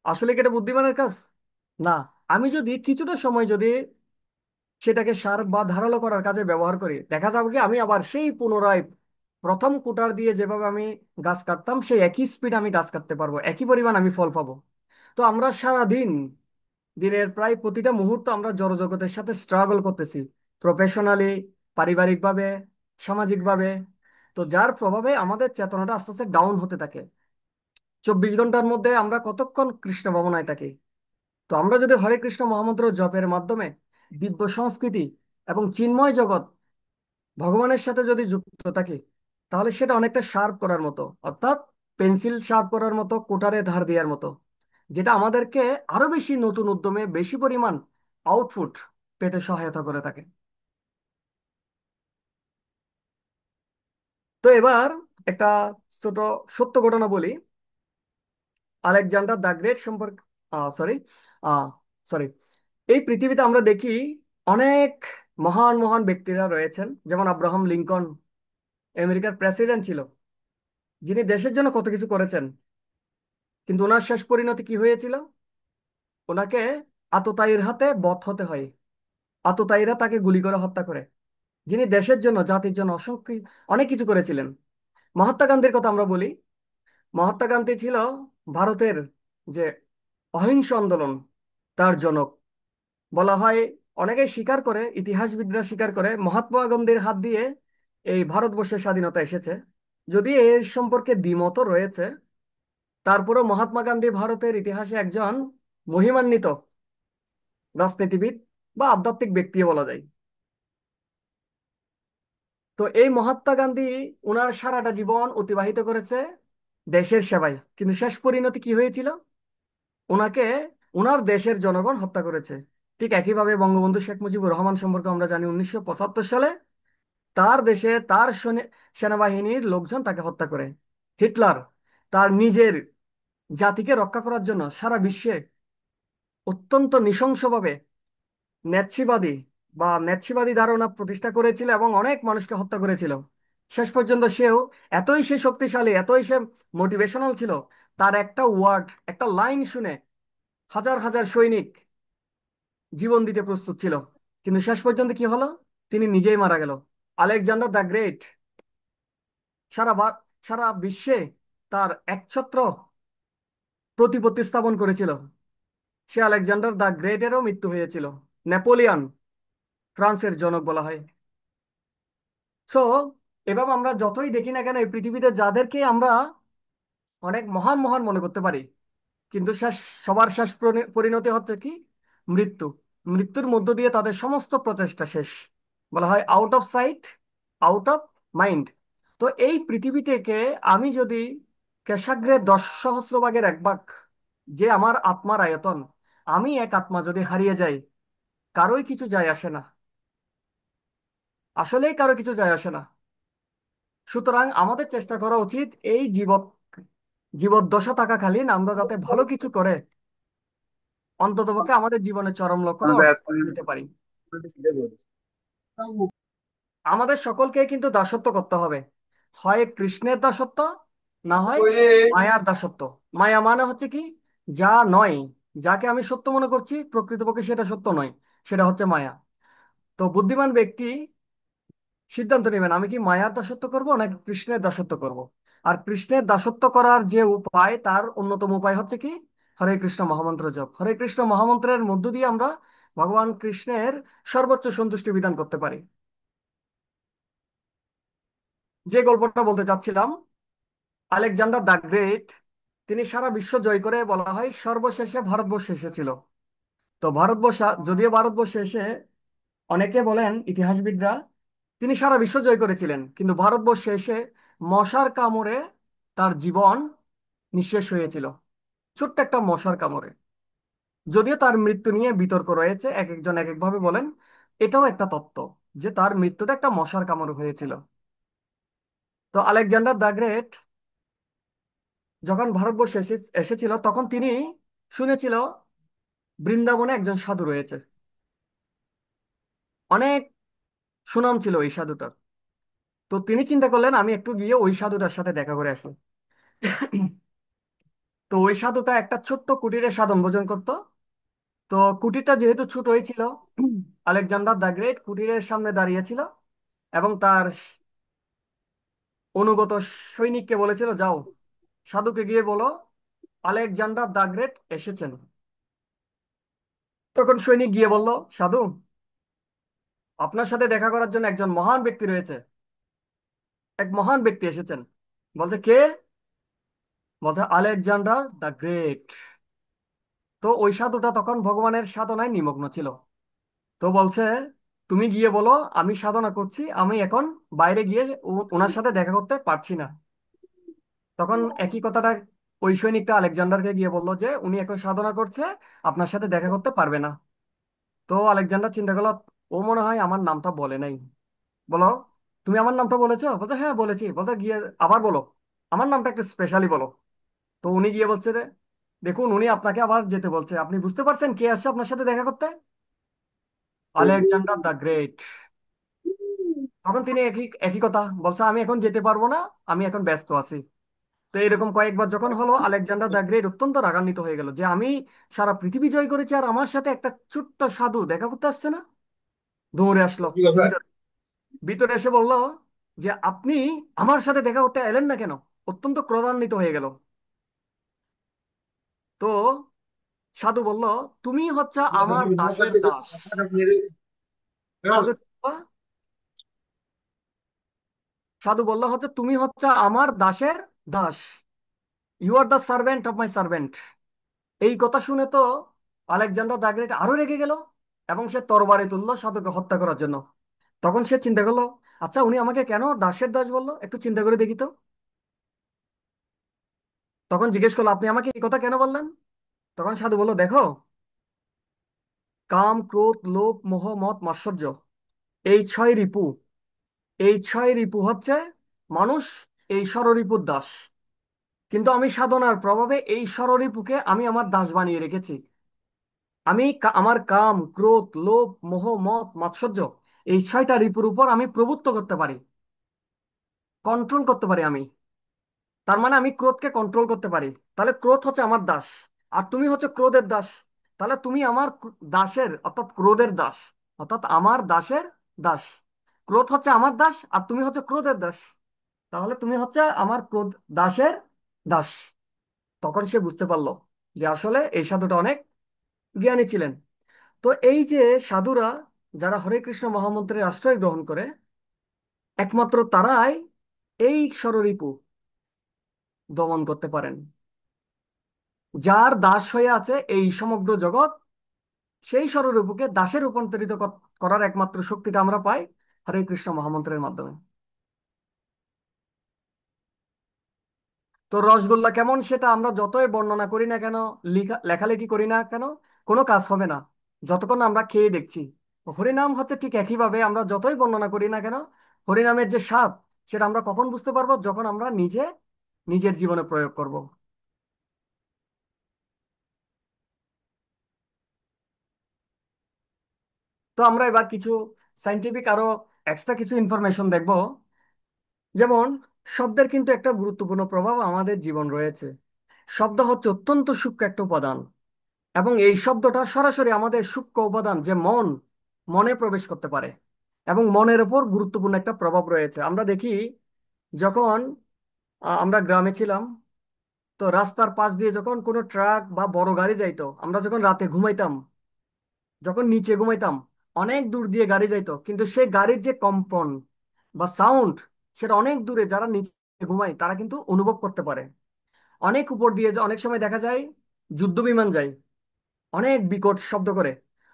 আসলে কি এটা বুদ্ধিমানের কাজ? না। আমি যদি কিছুটা সময় যদি সেটাকে শার্প বা ধারালো করার কাজে ব্যবহার করি, দেখা যাবে কি আমি আবার সেই পুনরায় প্রথম কুটার দিয়ে যেভাবে আমি গাছ কাটতাম, সেই একই স্পিড আমি গাছ কাটতে পারবো, একই পরিমাণ আমি ফল পাবো। তো আমরা সারা দিন, দিনের প্রায় প্রতিটা মুহূর্ত আমরা জড়জগতের সাথে স্ট্রাগল করতেছি, প্রফেশনালি, পারিবারিকভাবে, সামাজিকভাবে। তো যার প্রভাবে আমাদের চেতনাটা আস্তে আস্তে ডাউন হতে থাকে। 24 ঘন্টার মধ্যে আমরা কতক্ষণ কৃষ্ণ ভাবনায় থাকি? তো আমরা যদি হরে কৃষ্ণ মহামন্ত্র জপের মাধ্যমে দিব্য সংস্কৃতি এবং চিন্ময় জগৎ, ভগবানের সাথে যদি যুক্ত থাকি, তাহলে সেটা অনেকটা শার্প করার মতো, অর্থাৎ পেন্সিল শার্প করার মতো, কোটারে ধার দেওয়ার মতো, যেটা আমাদেরকে আরো বেশি নতুন উদ্যমে, বেশি পরিমাণ আউটপুট পেতে সহায়তা করে থাকে। তো এবার একটা ছোট সত্য ঘটনা বলি। আলেকজান্ডার দ্য গ্রেট সম্পর্কে, সরি সরি, এই পৃথিবীতে আমরা দেখি অনেক মহান মহান ব্যক্তিরা রয়েছেন, যেমন আব্রাহাম লিঙ্কন, আমেরিকার প্রেসিডেন্ট ছিল, যিনি দেশের জন্য কত কিছু করেছেন। কিন্তু ওনার শেষ পরিণতি কি হয়েছিল? ওনাকে আততায়ীর হাতে বধ হতে হয়। আততায়ীরা তাকে গুলি করে হত্যা করে, যিনি দেশের জন্য, জাতির জন্য অসংখ্য অনেক কিছু করেছিলেন। মহাত্মা গান্ধীর কথা আমরা বলি। মহাত্মা গান্ধী ছিল ভারতের যে অহিংস আন্দোলন, তার জনক বলা হয়। অনেকেই স্বীকার করে, ইতিহাসবিদরা স্বীকার করে, মহাত্মা গান্ধীর হাত দিয়ে এই ভারতবর্ষের স্বাধীনতা এসেছে। যদি এর সম্পর্কে দ্বিমত রয়েছে, তারপরেও মহাত্মা গান্ধী ভারতের ইতিহাসে একজন মহিমান্বিত রাজনীতিবিদ বা আধ্যাত্মিক ব্যক্তিও বলা যায়। তো এই মহাত্মা গান্ধী উনার সারাটা জীবন অতিবাহিত করেছে দেশের সেবায়, কিন্তু শেষ পরিণতি কি হয়েছিল? ওনাকে ওনার দেশের জনগণ হত্যা করেছে। ঠিক একইভাবে বঙ্গবন্ধু শেখ মুজিবুর রহমান সম্পর্কে আমরা জানি 1975 সালে তার দেশে তার সেনাবাহিনীর লোকজন তাকে হত্যা করে। হিটলার তার নিজের জাতিকে রক্ষা করার জন্য সারা বিশ্বে অত্যন্ত নৃশংসভাবে নেতৃবাদী নেতৃবাদী ধারণা প্রতিষ্ঠা করেছিল এবং অনেক মানুষকে হত্যা করেছিল। শেষ পর্যন্ত সেও এতই সে শক্তিশালী, এতই সে মোটিভেশনাল ছিল, তার একটা ওয়ার্ড, একটা লাইন শুনে হাজার হাজার সৈনিক জীবন দিতে প্রস্তুত ছিল। কিন্তু শেষ পর্যন্ত কি হলো? তিনি নিজেই মারা গেল। আলেকজান্ডার দ্য গ্রেট সারা সারা বিশ্বে তার একছত্র প্রতিপত্তি স্থাপন করেছিল। সে আলেকজান্ডার দ্য গ্রেটেরও মৃত্যু হয়েছিল। নেপোলিয়ন ফ্রান্সের জনক বলা হয়। সো এভাবে আমরা যতই দেখি না কেন এই পৃথিবীতে যাদেরকে আমরা অনেক মহান মহান মনে করতে পারি, কিন্তু সবার শেষ পরিণতি হচ্ছে কি? মৃত্যু। মৃত্যুর মধ্য দিয়ে তাদের সমস্ত প্রচেষ্টা শেষ। বলা হয় out of sight, out of mind. তো এই পৃথিবী থেকে আমি যদি কেশাগ্রের 10 সহস্র ভাগের 1 ভাগ, যে আমার আত্মার আয়তন, আমি এক আত্মা যদি হারিয়ে যাই, কারোই কিছু যায় আসে না। আসলেই কারো কিছু যায় আসে না। সুতরাং আমাদের চেষ্টা করা উচিত এই জীবদ্দশা থাকাকালীন আমরা যাতে ভালো কিছু করে অন্ততপক্ষে আমাদের জীবনের চরম লক্ষ্যটা অর্জন করে নিতে পারি। আমাদের সকলকে কিন্তু দাসত্ব করতে হবে, হয় কৃষ্ণের দাসত্ব, না হয় মায়ার দাসত্ব। মায়া মানে হচ্ছে কি? যা নয়, যাকে আমি সত্য মনে করছি প্রকৃতপক্ষে সেটা সত্য নয়, সেটা হচ্ছে মায়া। তো বুদ্ধিমান ব্যক্তি সিদ্ধান্ত নেবেন আমি কি মায়ার দাসত্ব করব নাকি কৃষ্ণের দাসত্ব করব। আর কৃষ্ণের দাসত্ব করার যে উপায়, তার অন্যতম উপায় হচ্ছে কি? হরে কৃষ্ণ মহামন্ত্র জপ। হরে কৃষ্ণ মহামন্ত্রের মধ্য দিয়ে আমরা ভগবান কৃষ্ণের সর্বোচ্চ সন্তুষ্টি বিধান করতে পারি। যে গল্পটা বলতে চাচ্ছিলাম, আলেকজান্ডার দ্য গ্রেট তিনি সারা বিশ্ব জয় করে বলা হয় সর্বশেষে ভারতবর্ষে এসেছিল। তো ভারতবর্ষ, যদিও ভারতবর্ষে এসে অনেকে বলেন ইতিহাসবিদরা তিনি সারা বিশ্ব জয় করেছিলেন, কিন্তু ভারতবর্ষে এসে মশার কামড়ে তার জীবন নিঃশেষ হয়েছিল। ছোট্ট একটা মশার কামড়ে। যদিও তার মৃত্যু নিয়ে বিতর্ক রয়েছে, এক একজন এক একভাবে বলেন। এটাও একটা তত্ত্ব যে তার মৃত্যুটা একটা মশার কামড়ে হয়েছিল। তো আলেকজান্ডার দ্য গ্রেট যখন ভারতবর্ষে এসেছিল তখন তিনি শুনেছিল বৃন্দাবনে একজন সাধু রয়েছে। অনেক সুনাম ছিল ওই সাধুটার। তো তিনি চিন্তা করলেন আমি একটু গিয়ে ওই সাধুটার সাথে দেখা করে আসি। তো ওই সাধুটা একটা ছোট্ট কুটিরে সাধন ভোজন করত। তো কুটিরটা যেহেতু ছোট হয়েছিল, আলেকজান্ডার দ্য গ্রেট কুটিরের সামনে দাঁড়িয়েছিল এবং তার অনুগত সৈনিককে বলেছিল যাও সাধুকে গিয়ে বলো আলেকজান্ডার দ্য গ্রেট এসেছেন। তখন সৈনিক গিয়ে বলল, সাধু আপনার সাথে দেখা করার জন্য একজন মহান ব্যক্তি রয়েছে, এক মহান ব্যক্তি এসেছেন। বলছে কে? বলছে আলেকজান্ডার দ্য গ্রেট। তো ওই সাধুটা তখন ভগবানের সাধনায় নিমগ্ন ছিল। তো বলছে তুমি গিয়ে বলো আমি সাধনা করছি, আমি এখন বাইরে গিয়ে ওনার সাথে দেখা করতে পারছি না। তখন একই কথাটা ওই সৈনিকটা আলেকজান্ডারকে গিয়ে বললো যে উনি এখন সাধনা করছে, আপনার সাথে দেখা করতে পারবে না। তো আলেকজান্ডার চিন্তা করলো ও মনে হয় আমার নামটা বলে নাই। বলো তুমি আমার নামটা বলেছো? বলছে হ্যাঁ বলেছি। বলছে গিয়ে আবার বলো আমার নামটা একটু স্পেশালি বলো। তো উনি গিয়ে বলছে যে দেখুন উনি আপনাকে আবার যেতে বলছে, আপনি বুঝতে পারছেন কে আসছে আপনার সাথে দেখা করতে? Alexander the great. তখন তিনি একই একই কথা বলছে আমি এখন যেতে পারবো না, আমি এখন ব্যস্ত আছি। তো এরকম কয়েকবার যখন হলো আলেকজান্ডার দ্য গ্রেট অত্যন্ত রাগান্বিত হয়ে গেল যে আমি সারা পৃথিবী জয় করেছি আর আমার সাথে একটা ছোট্ট সাধু দেখা করতে আসছে না। দৌড়ে আসলো ভিতরে। ভিতরে এসে বলল যে আপনি আমার সাথে দেখা করতে এলেন না কেন? অত্যন্ত ক্রোধান্বিত হয়ে গেল। তো সাধু বলল তুমি হচ্ছে আমার দাসের দাস। সাধু সাধু বলল হচ্ছে তুমি হচ্ছে আমার দাসের দাস। You are the servant of my servant. এই কথা শুনে তো আলেকজান্ডার দ্য গ্রেট আরো রেগে গেল এবং সে তরবারি তুললো সাধুকে হত্যা করার জন্য। তখন সে চিন্তা করলো, আচ্ছা উনি আমাকে কেন দাসের দাস বললো, একটু চিন্তা করে দেখি তো। তখন জিজ্ঞেস করলো, আপনি আমাকে এই কথা কেন বললেন? তখন সাধু বললো, দেখো, কাম ক্রোধ লোভ মোহ মদ মাৎসর্য, এই ছয় রিপু, এই ছয় রিপু হচ্ছে মানুষ এই ষড়রিপুর দাস। কিন্তু আমি সাধনার প্রভাবে এই ষড়রিপুকে আমি আমার দাস বানিয়ে রেখেছি। আমি আমার কাম ক্রোধ লোভ মোহ মদ মাৎসর্য, এই ছয়টা রিপুর উপর আমি প্রভুত্ব করতে পারি, কন্ট্রোল করতে পারি আমি। তার মানে আমি ক্রোধকে কন্ট্রোল করতে পারি। তাহলে ক্রোধ হচ্ছে আমার দাস, আর তুমি হচ্ছে ক্রোধের দাস। তাহলে তুমি আমার দাসের অর্থাৎ ক্রোধের দাস, অর্থাৎ আমার দাসের দাস। ক্রোধ হচ্ছে আমার দাস আর তুমি হচ্ছে ক্রোধের দাস। তাহলে তুমি হচ্ছে আমার ক্রোধ দাসের দাস। তখন সে বুঝতে পারলো যে আসলে এই সাধুটা অনেক জ্ঞানী ছিলেন। তো এই যে সাধুরা, যারা হরে কৃষ্ণ মহামন্ত্রের আশ্রয় গ্রহণ করে, একমাত্র তারাই এই ষড়রিপু দমন করতে পারেন। যার দাস হয়ে আছে এই সমগ্র জগৎ, সেই ষড়রিপুকে দাসে রূপান্তরিত করার একমাত্র শক্তিটা আমরা পাই হরে কৃষ্ণ মহামন্ত্রের মাধ্যমে। তো রসগোল্লা কেমন সেটা আমরা যতই বর্ণনা করি না কেন, লেখালেখি করি না কেন, কোনো কাজ হবে না যতক্ষণ না আমরা খেয়ে দেখছি। হরিনাম হচ্ছে ঠিক একইভাবে, আমরা যতই বর্ণনা করি না কেন, হরিনামের যে স্বাদ, সেটা আমরা কখন বুঝতে পারবো? যখন আমরা নিজে নিজের জীবনে প্রয়োগ করব। তো আমরা এবার কিছু সাইন্টিফিক আরো এক্সট্রা কিছু ইনফরমেশন দেখব। যেমন শব্দের কিন্তু একটা গুরুত্বপূর্ণ প্রভাব আমাদের জীবন রয়েছে। শব্দ হচ্ছে অত্যন্ত সূক্ষ্ম একটা উপাদান, এবং এই শব্দটা সরাসরি আমাদের সূক্ষ্ম উপাদান যে মন, মনে প্রবেশ করতে পারে, এবং মনের উপর গুরুত্বপূর্ণ একটা প্রভাব রয়েছে। আমরা দেখি, যখন আমরা গ্রামে ছিলাম, তো রাস্তার পাশ দিয়ে যখন কোনো ট্রাক বা বড় গাড়ি যাইতো, আমরা যখন রাতে ঘুমাইতাম, যখন নিচে ঘুমাইতাম, অনেক দূর দিয়ে গাড়ি যাইতো, কিন্তু সেই গাড়ির যে কম্পন বা সাউন্ড, সেটা অনেক দূরে যারা নিচে ঘুমায় তারা কিন্তু অনুভব করতে পারে। অনেক উপর দিয়ে অনেক সময় দেখা যায় যুদ্ধ বিমান যায়, অনেক বিকট শব্দ করে।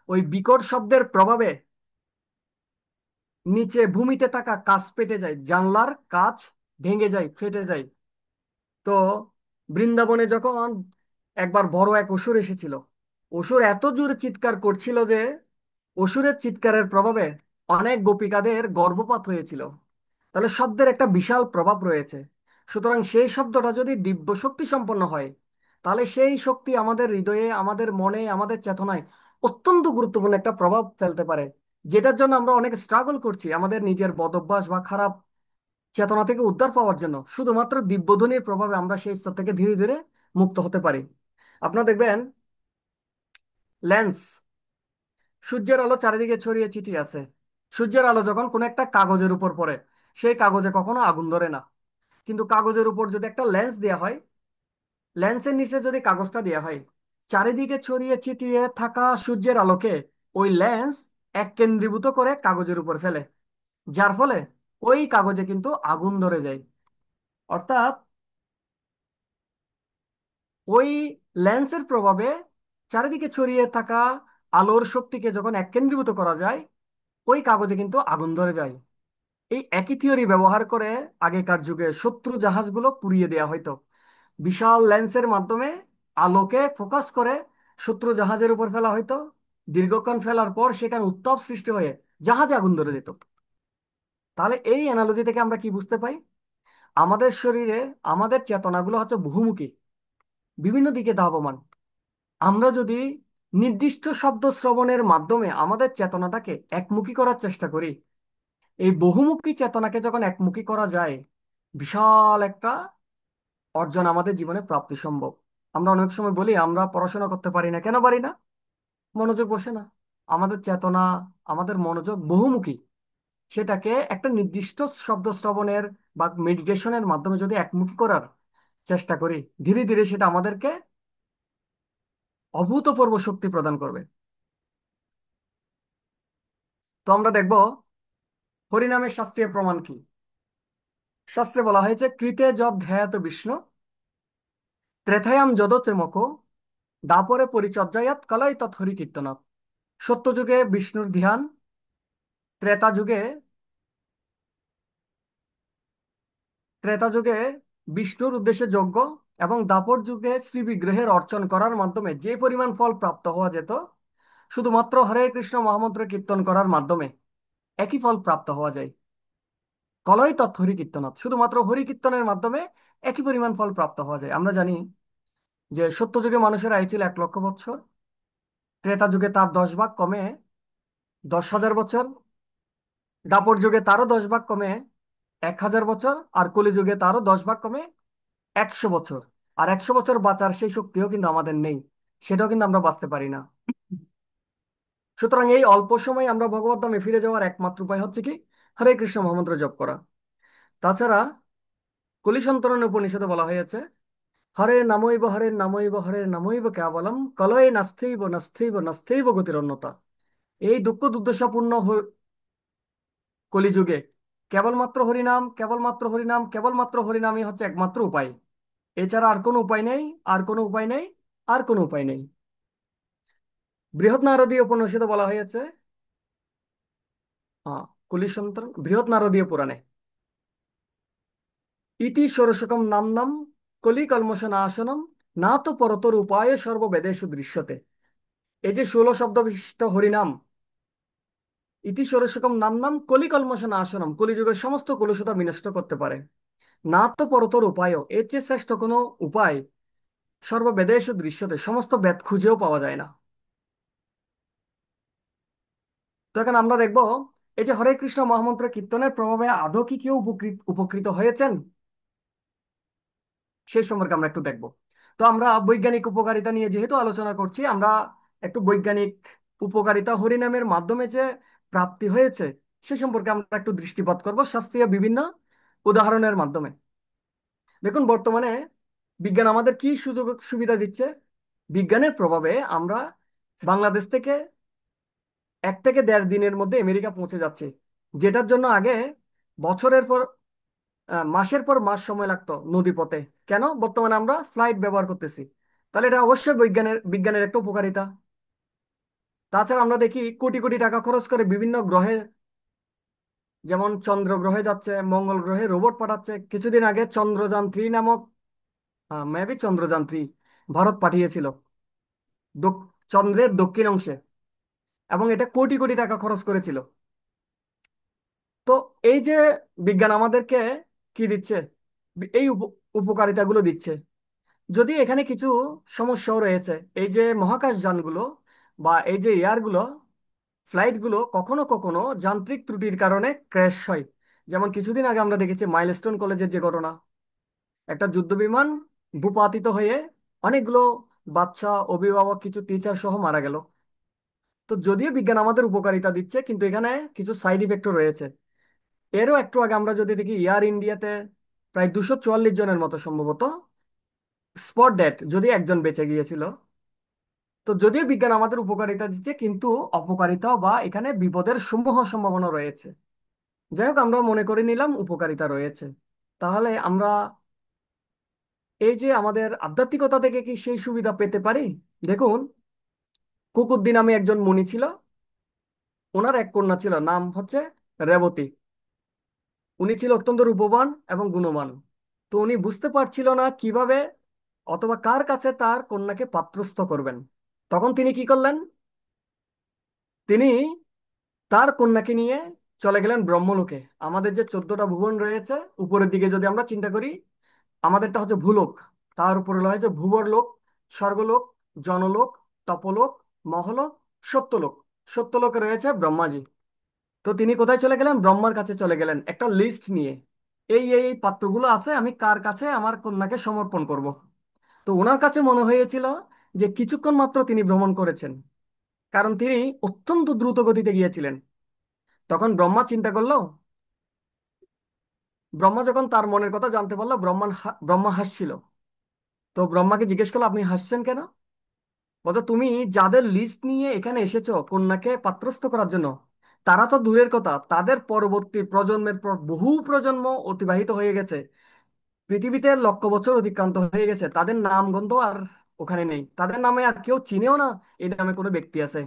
ওই বিকট শব্দের প্রভাবে নিচে ভূমিতে থাকা কাঁচ পেটে যায়, জানলার কাঁচ ভেঙে যায়, ফেটে যায়। তো বৃন্দাবনে যখন একবার বড় এক অসুর এসেছিল, অসুর এত জোরে চিৎকার করছিল যে অসুরের চিৎকারের প্রভাবে অনেক গোপিকাদের গর্ভপাত হয়েছিল। তাহলে শব্দের একটা বিশাল প্রভাব রয়েছে। সুতরাং সেই শব্দটা যদি দিব্য শক্তি সম্পন্ন হয়, তাহলে সেই শক্তি আমাদের হৃদয়ে, আমাদের মনে, আমাদের চেতনায় অত্যন্ত গুরুত্বপূর্ণ একটা প্রভাব ফেলতে পারে। যেটার জন্য আমরা অনেক স্ট্রাগল করছি আমাদের নিজের বদভ্যাস বা খারাপ চেতনা থেকে উদ্ধার পাওয়ার জন্য, শুধুমাত্র দিব্যধ্বনির প্রভাবে আমরা সেই স্তর থেকে ধীরে ধীরে মুক্ত হতে পারি। আপনারা দেখবেন, লেন্স, সূর্যের আলো চারিদিকে ছড়িয়ে ছিটিয়ে আছে। সূর্যের আলো যখন কোনো একটা কাগজের উপর পড়ে, সেই কাগজে কখনো আগুন ধরে না। কিন্তু কাগজের উপর যদি একটা লেন্স দেওয়া হয়, লেন্সের নিচে যদি কাগজটা দেওয়া হয়, চারিদিকে ছড়িয়ে ছিটিয়ে থাকা সূর্যের আলোকে ওই লেন্স এক কেন্দ্রীভূত করে কাগজের উপর ফেলে, যার ফলে ওই কাগজে কিন্তু আগুন ধরে যায়। অর্থাৎ ওই লেন্সের প্রভাবে চারিদিকে ছড়িয়ে থাকা আলোর শক্তিকে যখন এক কেন্দ্রীভূত করা যায়, ওই কাগজে কিন্তু আগুন ধরে যায়। এই একই থিওরি ব্যবহার করে আগেকার যুগে শত্রু জাহাজগুলো পুড়িয়ে দেওয়া হতো। বিশাল লেন্সের মাধ্যমে আলোকে ফোকাস করে শত্রু জাহাজের উপর ফেলা হতো। দীর্ঘক্ষণ ফেলার পর সেখানে উত্তাপ সৃষ্টি হয়ে জাহাজে আগুন ধরে যেত। তাহলে এই অ্যানালজি থেকে আমরা কি বুঝতে পাই? আমাদের শরীরে আমাদের চেতনাগুলো হচ্ছে বহুমুখী, বিভিন্ন দিকে ধাবমান। আমরা যদি নির্দিষ্ট শব্দ শ্রবণের মাধ্যমে আমাদের চেতনাটাকে একমুখী করার চেষ্টা করি, এই বহুমুখী চেতনাকে যখন একমুখী করা যায়, বিশাল একটা অর্জন আমাদের জীবনে প্রাপ্তি সম্ভব। আমরা অনেক সময় বলি আমরা পড়াশোনা করতে পারি না, কেন পারি না? মনোযোগ বসে না। আমাদের চেতনা, আমাদের মনোযোগ বহুমুখী। সেটাকে একটা নির্দিষ্ট শব্দ শ্রবণের বা মেডিটেশনের মাধ্যমে যদি একমুখী করার চেষ্টা করি, ধীরে ধীরে সেটা আমাদেরকে অভূতপূর্ব শক্তি প্রদান করবে। তো আমরা দেখব হরিনামের শাস্ত্রীয় প্রমাণ কি। শাস্ত্রে বলা হয়েছে, কৃতে যদ ধ্যায়ত বিষ্ণু ত্রেথায়াম যদতেমকো দাপরে পরিচর্যায়াত কলাই তৎ হরি কীর্তনাথ। সত্যযুগে বিষ্ণুর ধ্যান ত্রেতা যুগে ত্রেতা যুগে বিষ্ণুর উদ্দেশ্যে যজ্ঞ এবং দ্বাপর যুগে শ্রী বিগ্রহের অর্চন করার মাধ্যমে যে পরিমাণ ফল প্রাপ্ত হওয়া যেত, শুধুমাত্র হরে কৃষ্ণ মহামন্ত্র কীর্তন করার মাধ্যমে একই ফল প্রাপ্ত হওয়া যায়। কলয় তৎ হরি কীর্তনাথ, শুধুমাত্র হরি কীর্তনের মাধ্যমে একই পরিমাণ ফল প্রাপ্ত হওয়া যায়। আমরা জানি যে সত্য যুগে মানুষের আয়ু ছিল 1,00,000 বছর, ত্রেতা যুগে তার 10 ভাগ কমে 10,000 বছর, দ্বাপর যুগে তারও 10 ভাগ কমে 1,000 বছর, আর কলি যুগে তারও 10 ভাগ কমে 100 বছর। আর 100 বছর বাঁচার সেই শক্তিও কিন্তু আমাদের নেই, সেটাও কিন্তু আমরা বাঁচতে পারি না। সুতরাং এই অল্প সময় আমরা ভগবত ধামে ফিরে যাওয়ার একমাত্র উপায় হচ্ছে কি, হরে কৃষ্ণ মহামন্ত্র জপ করা। তাছাড়া কলি সন্তরণ উপনিষদে বলা হয়েছে, হরে নামৈব হরে নামৈব কেবলম কলয়ে নাস্তেইব নাস্তেইব নাস্তেইব গতিরন্যতা। এই দুঃখ দুর্দশাপূর্ণ কলিযুগে কেবলমাত্র হরিনাম, কেবলমাত্র হরিনাম, কেবলমাত্র হরিনামই হচ্ছে একমাত্র উপায়। এছাড়া আর কোনো উপায় নেই, আর কোনো উপায় নেই, আর কোনো উপায় নেই। বৃহৎ নারদীয় উপনিষদে বলা হয়েছে, হ্যাঁ, কলি সন্তরণ বৃহৎ নারদীয় পুরাণে, ইতি ষোড়শকম নাম কলি কল্মষ নাশনম না তো পরতর উপায় সর্ববেদেষু দৃশ্যতে। এই যে 16 শব্দ বিশিষ্ট হরিনাম, ইতি ষোড়শকম নাম কলি কল্মষ নাশনম, কলিযুগের সমস্ত কলুষতা বিনষ্ট করতে পারে। না তো পরতর উপায়, এর চেয়ে শ্রেষ্ঠ কোনো উপায় সর্ববেদেষু দৃশ্যতে, সমস্ত বেদ খুঁজেও পাওয়া যায় না। তো এখন আমরা দেখব, এই যে হরে কৃষ্ণ মহামন্ত্র কীর্তনের প্রভাবে আদৌ কি কেউ উপকৃত উপকৃত হয়েছেন, সেই সম্পর্কে আমরা একটু দেখব। তো আমরা বৈজ্ঞানিক উপকারিতা নিয়ে যেহেতু আলোচনা করছি, আমরা একটু বৈজ্ঞানিক উপকারিতা হরিনামের মাধ্যমে যে প্রাপ্তি হয়েছে সে সম্পর্কে আমরা একটু দৃষ্টিপাত করব শাস্ত্রীয় বিভিন্ন উদাহরণের মাধ্যমে। দেখুন, বর্তমানে বিজ্ঞান আমাদের কি সুযোগ সুবিধা দিচ্ছে। বিজ্ঞানের প্রভাবে আমরা বাংলাদেশ থেকে 1 থেকে 1.5 দিনের মধ্যে আমেরিকা পৌঁছে যাচ্ছি, যেটার জন্য আগে বছরের পর মাসের পর মাস সময় লাগতো নদীপথে। কেন? বর্তমানে আমরা ফ্লাইট ব্যবহার করতেছি। তাহলে এটা অবশ্যই বিজ্ঞানের একটা উপকারিতা। তাছাড়া আমরা দেখি কোটি কোটি টাকা খরচ করে বিভিন্ন গ্রহে, যেমন চন্দ্র গ্রহে যাচ্ছে, মঙ্গল গ্রহে রোবট পাঠাচ্ছে। কিছুদিন আগে চন্দ্রযান 3 নামক, মেবি চন্দ্রযান 3 ভারত পাঠিয়েছিল চন্দ্রের দক্ষিণ অংশে, এবং এটা কোটি কোটি টাকা খরচ করেছিল। তো এই যে বিজ্ঞান আমাদেরকে কি দিচ্ছে, এই উপকারিতাগুলো দিচ্ছে। যদি এখানে কিছু সমস্যাও রয়েছে, এই যে মহাকাশ যানগুলো বা এই যে এয়ারগুলো, ফ্লাইটগুলো কখনো কখনো যান্ত্রিক ত্রুটির কারণে ক্র্যাশ হয়। যেমন কিছুদিন আগে আমরা দেখেছি মাইলস্টোন কলেজের যে ঘটনা, একটা যুদ্ধ বিমান ভূপাতিত হয়ে অনেকগুলো বাচ্চা, অভিভাবক, কিছু টিচার সহ মারা গেল। তো যদিও বিজ্ঞান আমাদের উপকারিতা দিচ্ছে, কিন্তু এখানে কিছু সাইড ইফেক্টও রয়েছে। এরও একটু আগে আমরা যদি দেখি, এয়ার ইন্ডিয়াতে প্রায় 244 জনের মতো সম্ভবত স্পট ডেথ, যদি একজন বেঁচে গিয়েছিল। তো যদিও বিজ্ঞান আমাদের উপকারিতা দিচ্ছে, কিন্তু অপকারিতাও বা এখানে বিপদের সমূহ সম্ভাবনা রয়েছে। যাই হোক, আমরা মনে করে নিলাম উপকারিতা রয়েছে। তাহলে আমরা এই যে আমাদের আধ্যাত্মিকতা থেকে কি সেই সুবিধা পেতে পারি? দেখুন, কুকুদ্দিন নামে একজন মুনি ছিল, ওনার এক কন্যা ছিল, নাম হচ্ছে রেবতী। উনি ছিল অত্যন্ত রূপবান এবং গুণবান। তো উনি বুঝতে পারছিল না কিভাবে অথবা কার কাছে তার কন্যাকে পাত্রস্থ করবেন। তখন তিনি কি করলেন? তিনি তার কন্যাকে নিয়ে চলে গেলেন ব্রহ্মলোকে। আমাদের যে 14টা ভুবন রয়েছে, উপরের দিকে যদি আমরা চিন্তা করি, আমাদেরটা হচ্ছে ভূলোক, তার উপরে রয়েছে ভূবরলোক, স্বর্গলোক, জনলোক, তপলোক, মহলোক, সত্যলোক। সত্যলোকে রয়েছে ব্রহ্মাজি। তো তিনি কোথায় চলে গেলেন? ব্রহ্মার কাছে চলে গেলেন একটা লিস্ট নিয়ে, এই পাত্রগুলো আছে, আমি কার কাছে আমার কন্যাকে সমর্পণ করব। তো ওনার কাছে মনে হয়েছিল যে কিছুক্ষণ মাত্র তিনি ভ্রমণ করেছেন, কারণ তিনি অত্যন্ত দ্রুত গতিতে গিয়েছিলেন। তখন ব্রহ্মা চিন্তা করলো, ব্রহ্মা যখন তার মনের কথা জানতে পারলো, ব্রহ্মা হাসছিল। তো ব্রহ্মাকে জিজ্ঞেস করলো, আপনি হাসছেন কেন? বলতো, তুমি যাদের লিস্ট নিয়ে এখানে এসেছো কন্যাকে পাত্রস্থ করার জন্য, তারা তো দূরের কথা, তাদের পরবর্তী প্রজন্মের পর বহু প্রজন্ম অতিবাহিত হয়ে গেছে, পৃথিবীতে 1,00,000 বছর অতিক্রান্ত হয়ে গেছে, তাদের নাম গন্ধ আর ওখানে নেই, তাদের নামে আর কেউ চিনেও না এই নামে কোনো ব্যক্তি আছে।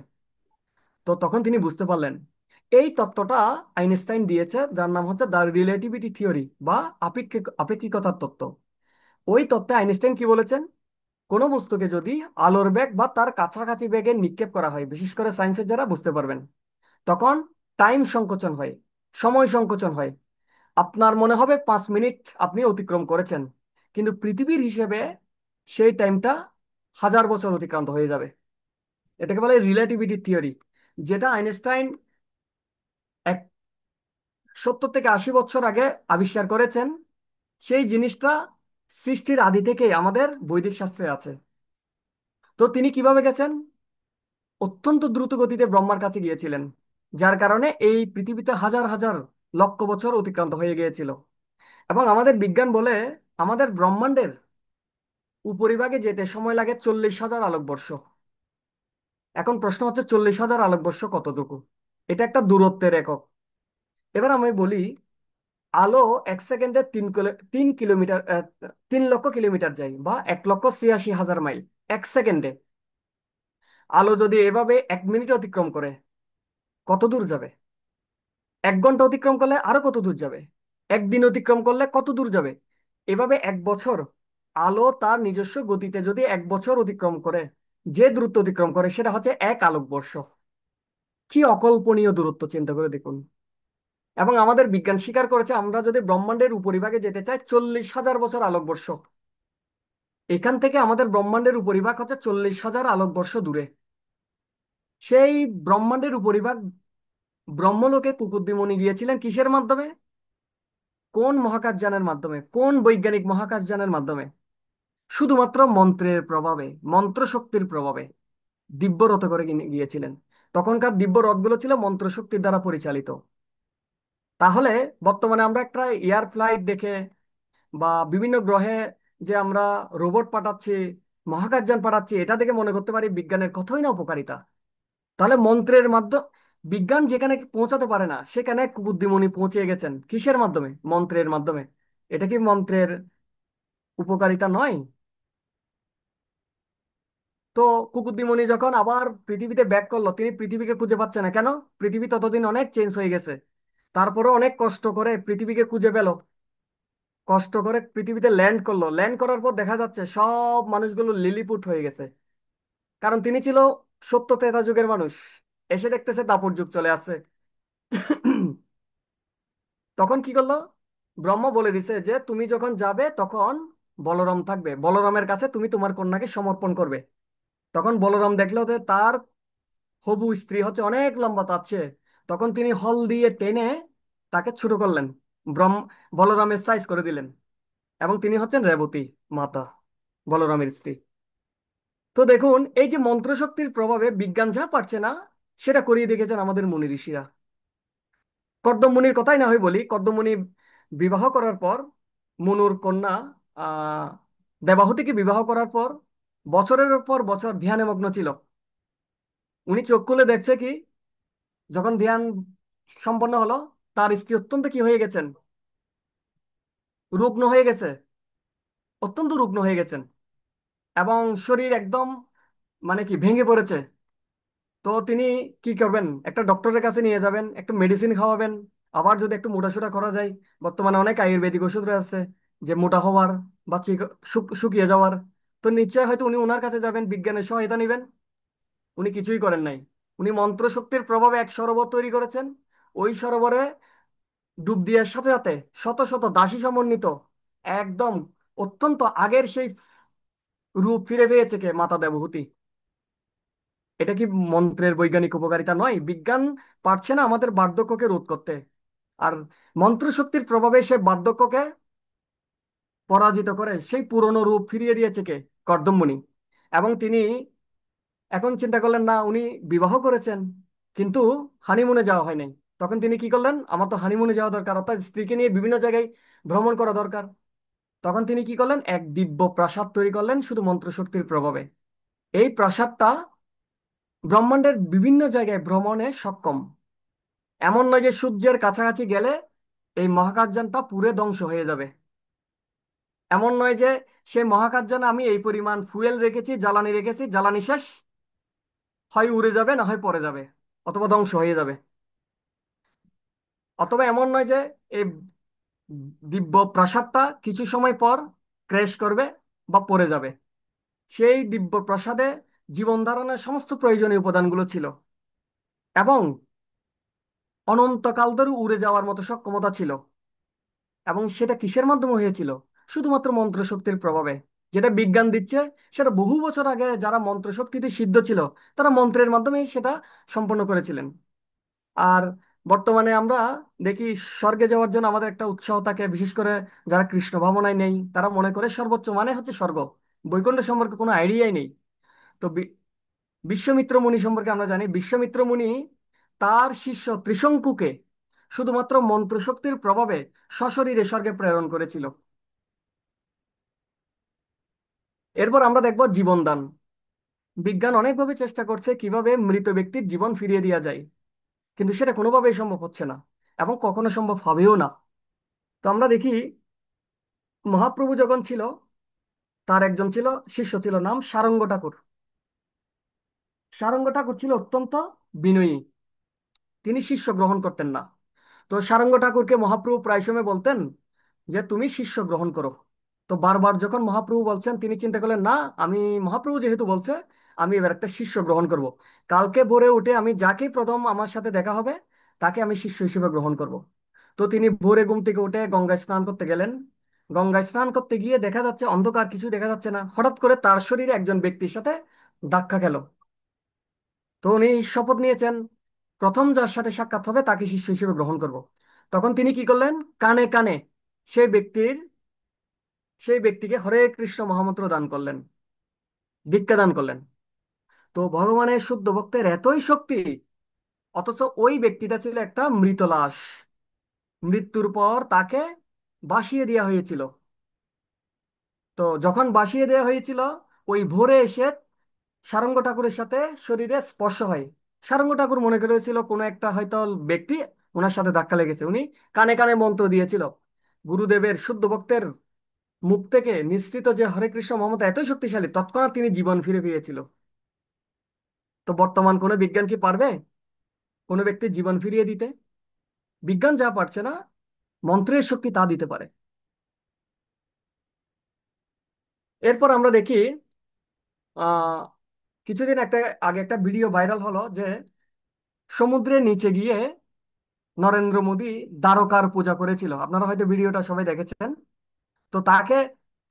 তো তখন তিনি বুঝতে পারলেন, এই তত্ত্বটা আইনস্টাইন দিয়েছে, যার নাম হচ্ছে দ্য রিলেটিভিটি থিওরি বা আপেক্ষিকতার তত্ত্ব। ওই তত্ত্বে আইনস্টাইন কি বলেছেন, কোনো বস্তুকে যদি আলোর বেগ বা তার কাছাকাছি বেগে নিক্ষেপ করা হয়, বিশেষ করে সায়েন্সের যারা বুঝতে পারবেন, তখন টাইম সংকোচন হয়, সময় সংকোচন হয়। আপনার মনে হবে 5 মিনিট আপনি অতিক্রম করেছেন, কিন্তু পৃথিবীর হিসেবে সেই টাইমটা 1000 বছর অতিক্রান্ত হয়ে যাবে। এটাকে বলে রিলেটিভিটি থিওরি, যেটা আইনস্টাইন এক 70 থেকে 80 বছর আগে আবিষ্কার করেছেন। সেই জিনিসটা সৃষ্টির আদি থেকেই আমাদের বৈদিক শাস্ত্রে আছে। তো তিনি কিভাবে গেছেন, অত্যন্ত দ্রুত গতিতে ব্রহ্মার কাছে গিয়েছিলেন, যার কারণে এই পৃথিবীতে হাজার হাজার লক্ষ বছর অতিক্রান্ত হয়ে গিয়েছিল। এবং আমাদের বিজ্ঞান বলে আমাদের ব্রহ্মাণ্ডের উপরিভাগে যেতে সময় লাগে 40,000 আলোকবর্ষ। এখন প্রশ্ন হচ্ছে 40,000 আলোকবর্ষ কতটুকু? এটা একটা দূরত্বের একক। এবার আমি বলি, আলো 1 সেকেন্ডে 3 কিলোমিটার 3 লক্ষ কিলোমিটার যায়, বা 1,86,000 মাইল 1 সেকেন্ডে। আলো যদি এভাবে 1 মিনিট অতিক্রম করে কত দূর যাবে? 1 ঘন্টা অতিক্রম করলে আরো কত দূর যাবে? একদিন অতিক্রম করলে কত দূর যাবে? এভাবে 1 বছর, আলো তার নিজস্ব গতিতে যদি 1 বছর অতিক্রম করে, যে দূরত্ব অতিক্রম করে সেটা হচ্ছে 1 আলোকবর্ষ। কি অকল্পনীয় দূরত্ব, চিন্তা করে দেখুন। এবং আমাদের বিজ্ঞান স্বীকার করেছে, আমরা যদি ব্রহ্মাণ্ডের উপরিভাগে যেতে চাই 40,000 বছর আলোকবর্ষ। এখান থেকে আমাদের ব্রহ্মাণ্ডের উপরিভাগ হচ্ছে 40,000 আলোকবর্ষ দূরে। সেই ব্রহ্মাণ্ডের উপরিভাগ ব্রহ্মলোকে কুকুরদ্বীমণি গিয়েছিলেন কিসের মাধ্যমে? কোন মহাকাশযানের মাধ্যমে, কোন বৈজ্ঞানিক মহাকাশযানের মাধ্যমে? শুধুমাত্র মন্ত্রের প্রভাবে, মন্ত্র শক্তির প্রভাবে দিব্য রথে করে গিয়েছিলেন। তখনকার দিব্য রথগুলো ছিল মন্ত্র শক্তির দ্বারা পরিচালিত। তাহলে বর্তমানে আমরা একটা এয়ার ফ্লাইট দেখে বা বিভিন্ন গ্রহে যে আমরা রোবট পাঠাচ্ছি, মহাকাশযান পাঠাচ্ছি, এটা দেখে মনে করতে পারি বিজ্ঞানের কতই না উপকারিতা। তাহলে মন্ত্রের মাধ্যমে বিজ্ঞান যেখানে পৌঁছাতে পারে না, সেখানে বুদ্ধিমণি পৌঁছে গেছেন কিসের মাধ্যমে? মন্ত্রের মাধ্যমে। এটা কি মন্ত্রের উপকারিতা নয়? তো কুকুরদিমণি যখন আবার পৃথিবীতে ব্যাক করলো, তিনি পৃথিবীকে খুঁজে পাচ্ছে না কেন? পৃথিবী ততদিন অনেক চেঞ্জ হয়ে গেছে। তারপরে অনেক কষ্ট করে পৃথিবীকে খুঁজে পেল, কষ্ট করে পৃথিবীতে ল্যান্ড করলো। ল্যান্ড করার পর দেখা যাচ্ছে সব মানুষগুলো লিলিপুট হয়ে গেছে, কারণ তিনি ছিল সত্য ত্রেতা যুগের মানুষ। এসে দেখতেছে দাপর যুগ চলে আসছে। তখন কি করলো? ব্রহ্ম বলে দিছে যে তুমি যখন যাবে তখন বলরাম থাকবে, বলরামের কাছে তুমি তোমার কন্যাকে সমর্পণ করবে। তখন বলরাম দেখলো যে তার হবু স্ত্রী হচ্ছে অনেক লম্বা তার চেয়ে। তখন তিনি হল দিয়ে টেনে তাকে ছোট করলেন, ব্রহ্ম বলরামের সাইজ করে দিলেন। এবং তিনি হচ্ছেন রেবতী মাতা, বলরামের স্ত্রী। তো দেখুন, এই যে মন্ত্রশক্তির প্রভাবে বিজ্ঞান যা পারছে না, সেটা করিয়ে দেখেছেন আমাদের মুনি ঋষিরা। কর্দম মুনির কথাই না হয় বলি, কর্দম মুনি বিবাহ করার পর, মনুর কন্যা আহ দেবাহুতিকে বিবাহ করার পর বছরের পর বছর ধ্যানে মগ্ন ছিল। উনি চোখ খুলে দেখছে কি, যখন ধ্যান সম্পন্ন হলো, তার স্ত্রী অত্যন্ত কি হয়ে গেছেন? রুগ্ন হয়ে গেছে, অত্যন্ত রুগ্ন হয়ে গেছেন। এবং শরীর একদম মানে কি ভেঙে পড়েছে। তো তিনি কি করবেন? একটা ডক্টরের কাছে নিয়ে যাবেন, একটু মেডিসিন খাওয়াবেন। আবার যদি একটু মোটাসোটা করা যায়, বর্তমানে অনেক আয়ুর্বেদিক ওষুধ আছে যে মোটা হওয়ার বা শুকিয়ে যাওয়ার। তো নিশ্চয় হয়তো উনি ওনার কাছে যাবেন, বিজ্ঞানের সহায়তা নেবেন। উনি কিছুই করেন নাই। উনি মন্ত্র শক্তির প্রভাবে এক সরোবর তৈরি করেছেন। ওই সরোবরে ডুব দেওয়ার সাথে সাথে শত শত দাসী সমন্বিত একদম অত্যন্ত আগের সেই রূপ ফিরে পেয়েছে কে? মাতা দেবহূতি। এটা কি মন্ত্রের বৈজ্ঞানিক উপকারিতা নয়? বিজ্ঞান পারছে না আমাদের বার্ধক্যকে রোধ করতে, আর মন্ত্র শক্তির প্রভাবে সে বার্ধক্যকে পরাজিত করে সেই পুরনো রূপ ফিরিয়ে দিয়েছে কে? কর্দম মুনি। এবং তিনি এখন চিন্তা করলেন, না উনি বিবাহ করেছেন কিন্তু হানিমুনে যাওয়া হয় নাই। তখন তিনি কি করলেন, আমার তো হানিমুনে যাওয়া দরকার, অর্থাৎ স্ত্রীকে নিয়ে বিভিন্ন জায়গায় ভ্রমণ করা দরকার। তখন তিনি কি করলেন, এক দিব্য প্রাসাদ তৈরি করলেন শুধু মন্ত্রশক্তির প্রভাবে। এই প্রাসাদটা ব্রহ্মাণ্ডের বিভিন্ন জায়গায় ভ্রমণে সক্ষম। এমন নয় যে সূর্যের কাছাকাছি গেলে এই মহাকাশযানটা পুরে ধ্বংস হয়ে যাবে। এমন নয় যে সেই মহাকাশযানে আমি এই পরিমাণ ফুয়েল রেখেছি, জ্বালানি রেখেছি, জ্বালানি শেষ, হয় উড়ে যাবে না হয় পড়ে যাবে অথবা ধ্বংস হয়ে যাবে। অথবা এমন নয় যে এই দিব্য প্রাসাদটা কিছু সময় পর ক্র্যাশ করবে বা পড়ে যাবে। সেই দিব্য প্রাসাদে জীবন ধারণের সমস্ত প্রয়োজনীয় উপাদানগুলো ছিল, এবং অনন্তকাল ধরে উড়ে যাওয়ার মতো সক্ষমতা ছিল। এবং সেটা কিসের মাধ্যমে হয়েছিল? শুধুমাত্র মন্ত্রশক্তির প্রভাবে। যেটা বিজ্ঞান দিচ্ছে, সেটা বহু বছর আগে যারা মন্ত্রশক্তিতে সিদ্ধ ছিল তারা মন্ত্রের মাধ্যমে সেটা সম্পন্ন করেছিলেন। আর বর্তমানে আমরা দেখি স্বর্গে যাওয়ার জন্য আমাদের একটা উৎসাহ থাকে, বিশেষ করে যারা কৃষ্ণ ভাবনায় নেই তারা মনে করে সর্বোচ্চ মানে হচ্ছে স্বর্গ। বৈকুণ্ঠ সম্পর্কে কোনো আইডিয়াই নেই। তো বিশ্বমিত্র মুনি সম্পর্কে আমরা জানি, বিশ্বমিত্র মুনি তার শিষ্য ত্রিশঙ্কুকে শুধুমাত্র মন্ত্রশক্তির প্রভাবে সশরীরে স্বর্গে প্রেরণ করেছিল। এরপর আমরা দেখব জীবনদান। বিজ্ঞান অনেকভাবে চেষ্টা করছে কিভাবে মৃত ব্যক্তির জীবন ফিরিয়ে দেওয়া যায়, কিন্তু সেটা কোনোভাবেই সম্ভব হচ্ছে না, এবং কখনো সম্ভব হবেও না। তো আমরা দেখি মহাপ্রভু যখন ছিল, তার একজন ছিল শিষ্য, ছিল নাম সারঙ্গ ঠাকুর। সারঙ্গ ঠাকুর ছিল অত্যন্ত বিনয়ী, তিনি শিষ্য গ্রহণ করতেন না। তো সারঙ্গ ঠাকুরকে মহাপ্রভু প্রায় সময় বলতেন যে তুমি শিষ্য গ্রহণ করো। তো বারবার যখন মহাপ্রভু বলছেন, তিনি চিন্তা করলেন না, আমি মহাপ্রভু যেহেতু বলছে, আমি এবার একটা শিষ্য গ্রহণ করব। কালকে ভোরে উঠে আমি যাকে প্রথম আমার সাথে দেখা হবে তাকে আমি শিষ্য হিসেবে গ্রহণ করব। তো তিনি ভোরে ঘুম থেকে উঠে গঙ্গায় স্নান করতে গেলেন। গঙ্গায় স্নান করতে গিয়ে দেখা যাচ্ছে অন্ধকার, কিছু দেখা যাচ্ছে না। হঠাৎ করে তার শরীরে একজন ব্যক্তির সাথে ধাক্কা খেল। তো উনি শপথ নিয়েছেন, প্রথম যার সাথে সাক্ষাৎ হবে তাকে শিষ্য হিসেবে গ্রহণ করব। তখন তিনি কি করলেন, কানে কানে সেই ব্যক্তির সেই ব্যক্তিকে হরে কৃষ্ণ মহামন্ত্র দান করলেন, দীক্ষা দান করলেন। তো ভগবানের শুদ্ধ ভক্তের এতই শক্তি, অথচ ওই ব্যক্তিটা ছিল একটা মৃত লাশ। মৃত্যুর পর তাকে বাসিয়ে দেওয়া হয়েছিল। তো যখন বাসিয়ে দেওয়া হয়েছিল, ওই ভোরে এসে সারঙ্গ ঠাকুরের সাথে শরীরে স্পর্শ হয়। সারঙ্গ ঠাকুর মনে করেছিল কোনো একটা হয়তো ব্যক্তি ওনার সাথে ধাক্কা লেগেছে। উনি কানে কানে মন্ত্র দিয়েছিল। গুরুদেবের শুদ্ধ ভক্তের মুখ থেকে নিঃসৃত যে হরে কৃষ্ণ মমতা এতই শক্তিশালী, তৎক্ষণাৎ তিনি জীবন ফিরে পেয়েছিল। তো বর্তমান কোনো বিজ্ঞান কি পারবে কোনো ব্যক্তির জীবন ফিরিয়ে দিতে? বিজ্ঞান যা পারছে না, মন্ত্রের শক্তি তা দিতে পারে। এরপর আমরা দেখি আহ কিছুদিন আগে একটা ভিডিও ভাইরাল হলো যে সমুদ্রের নিচে গিয়ে নরেন্দ্র মোদী দ্বারকার পূজা করেছিল। আপনারা হয়তো ভিডিওটা সবাই দেখেছেন। তো তাকে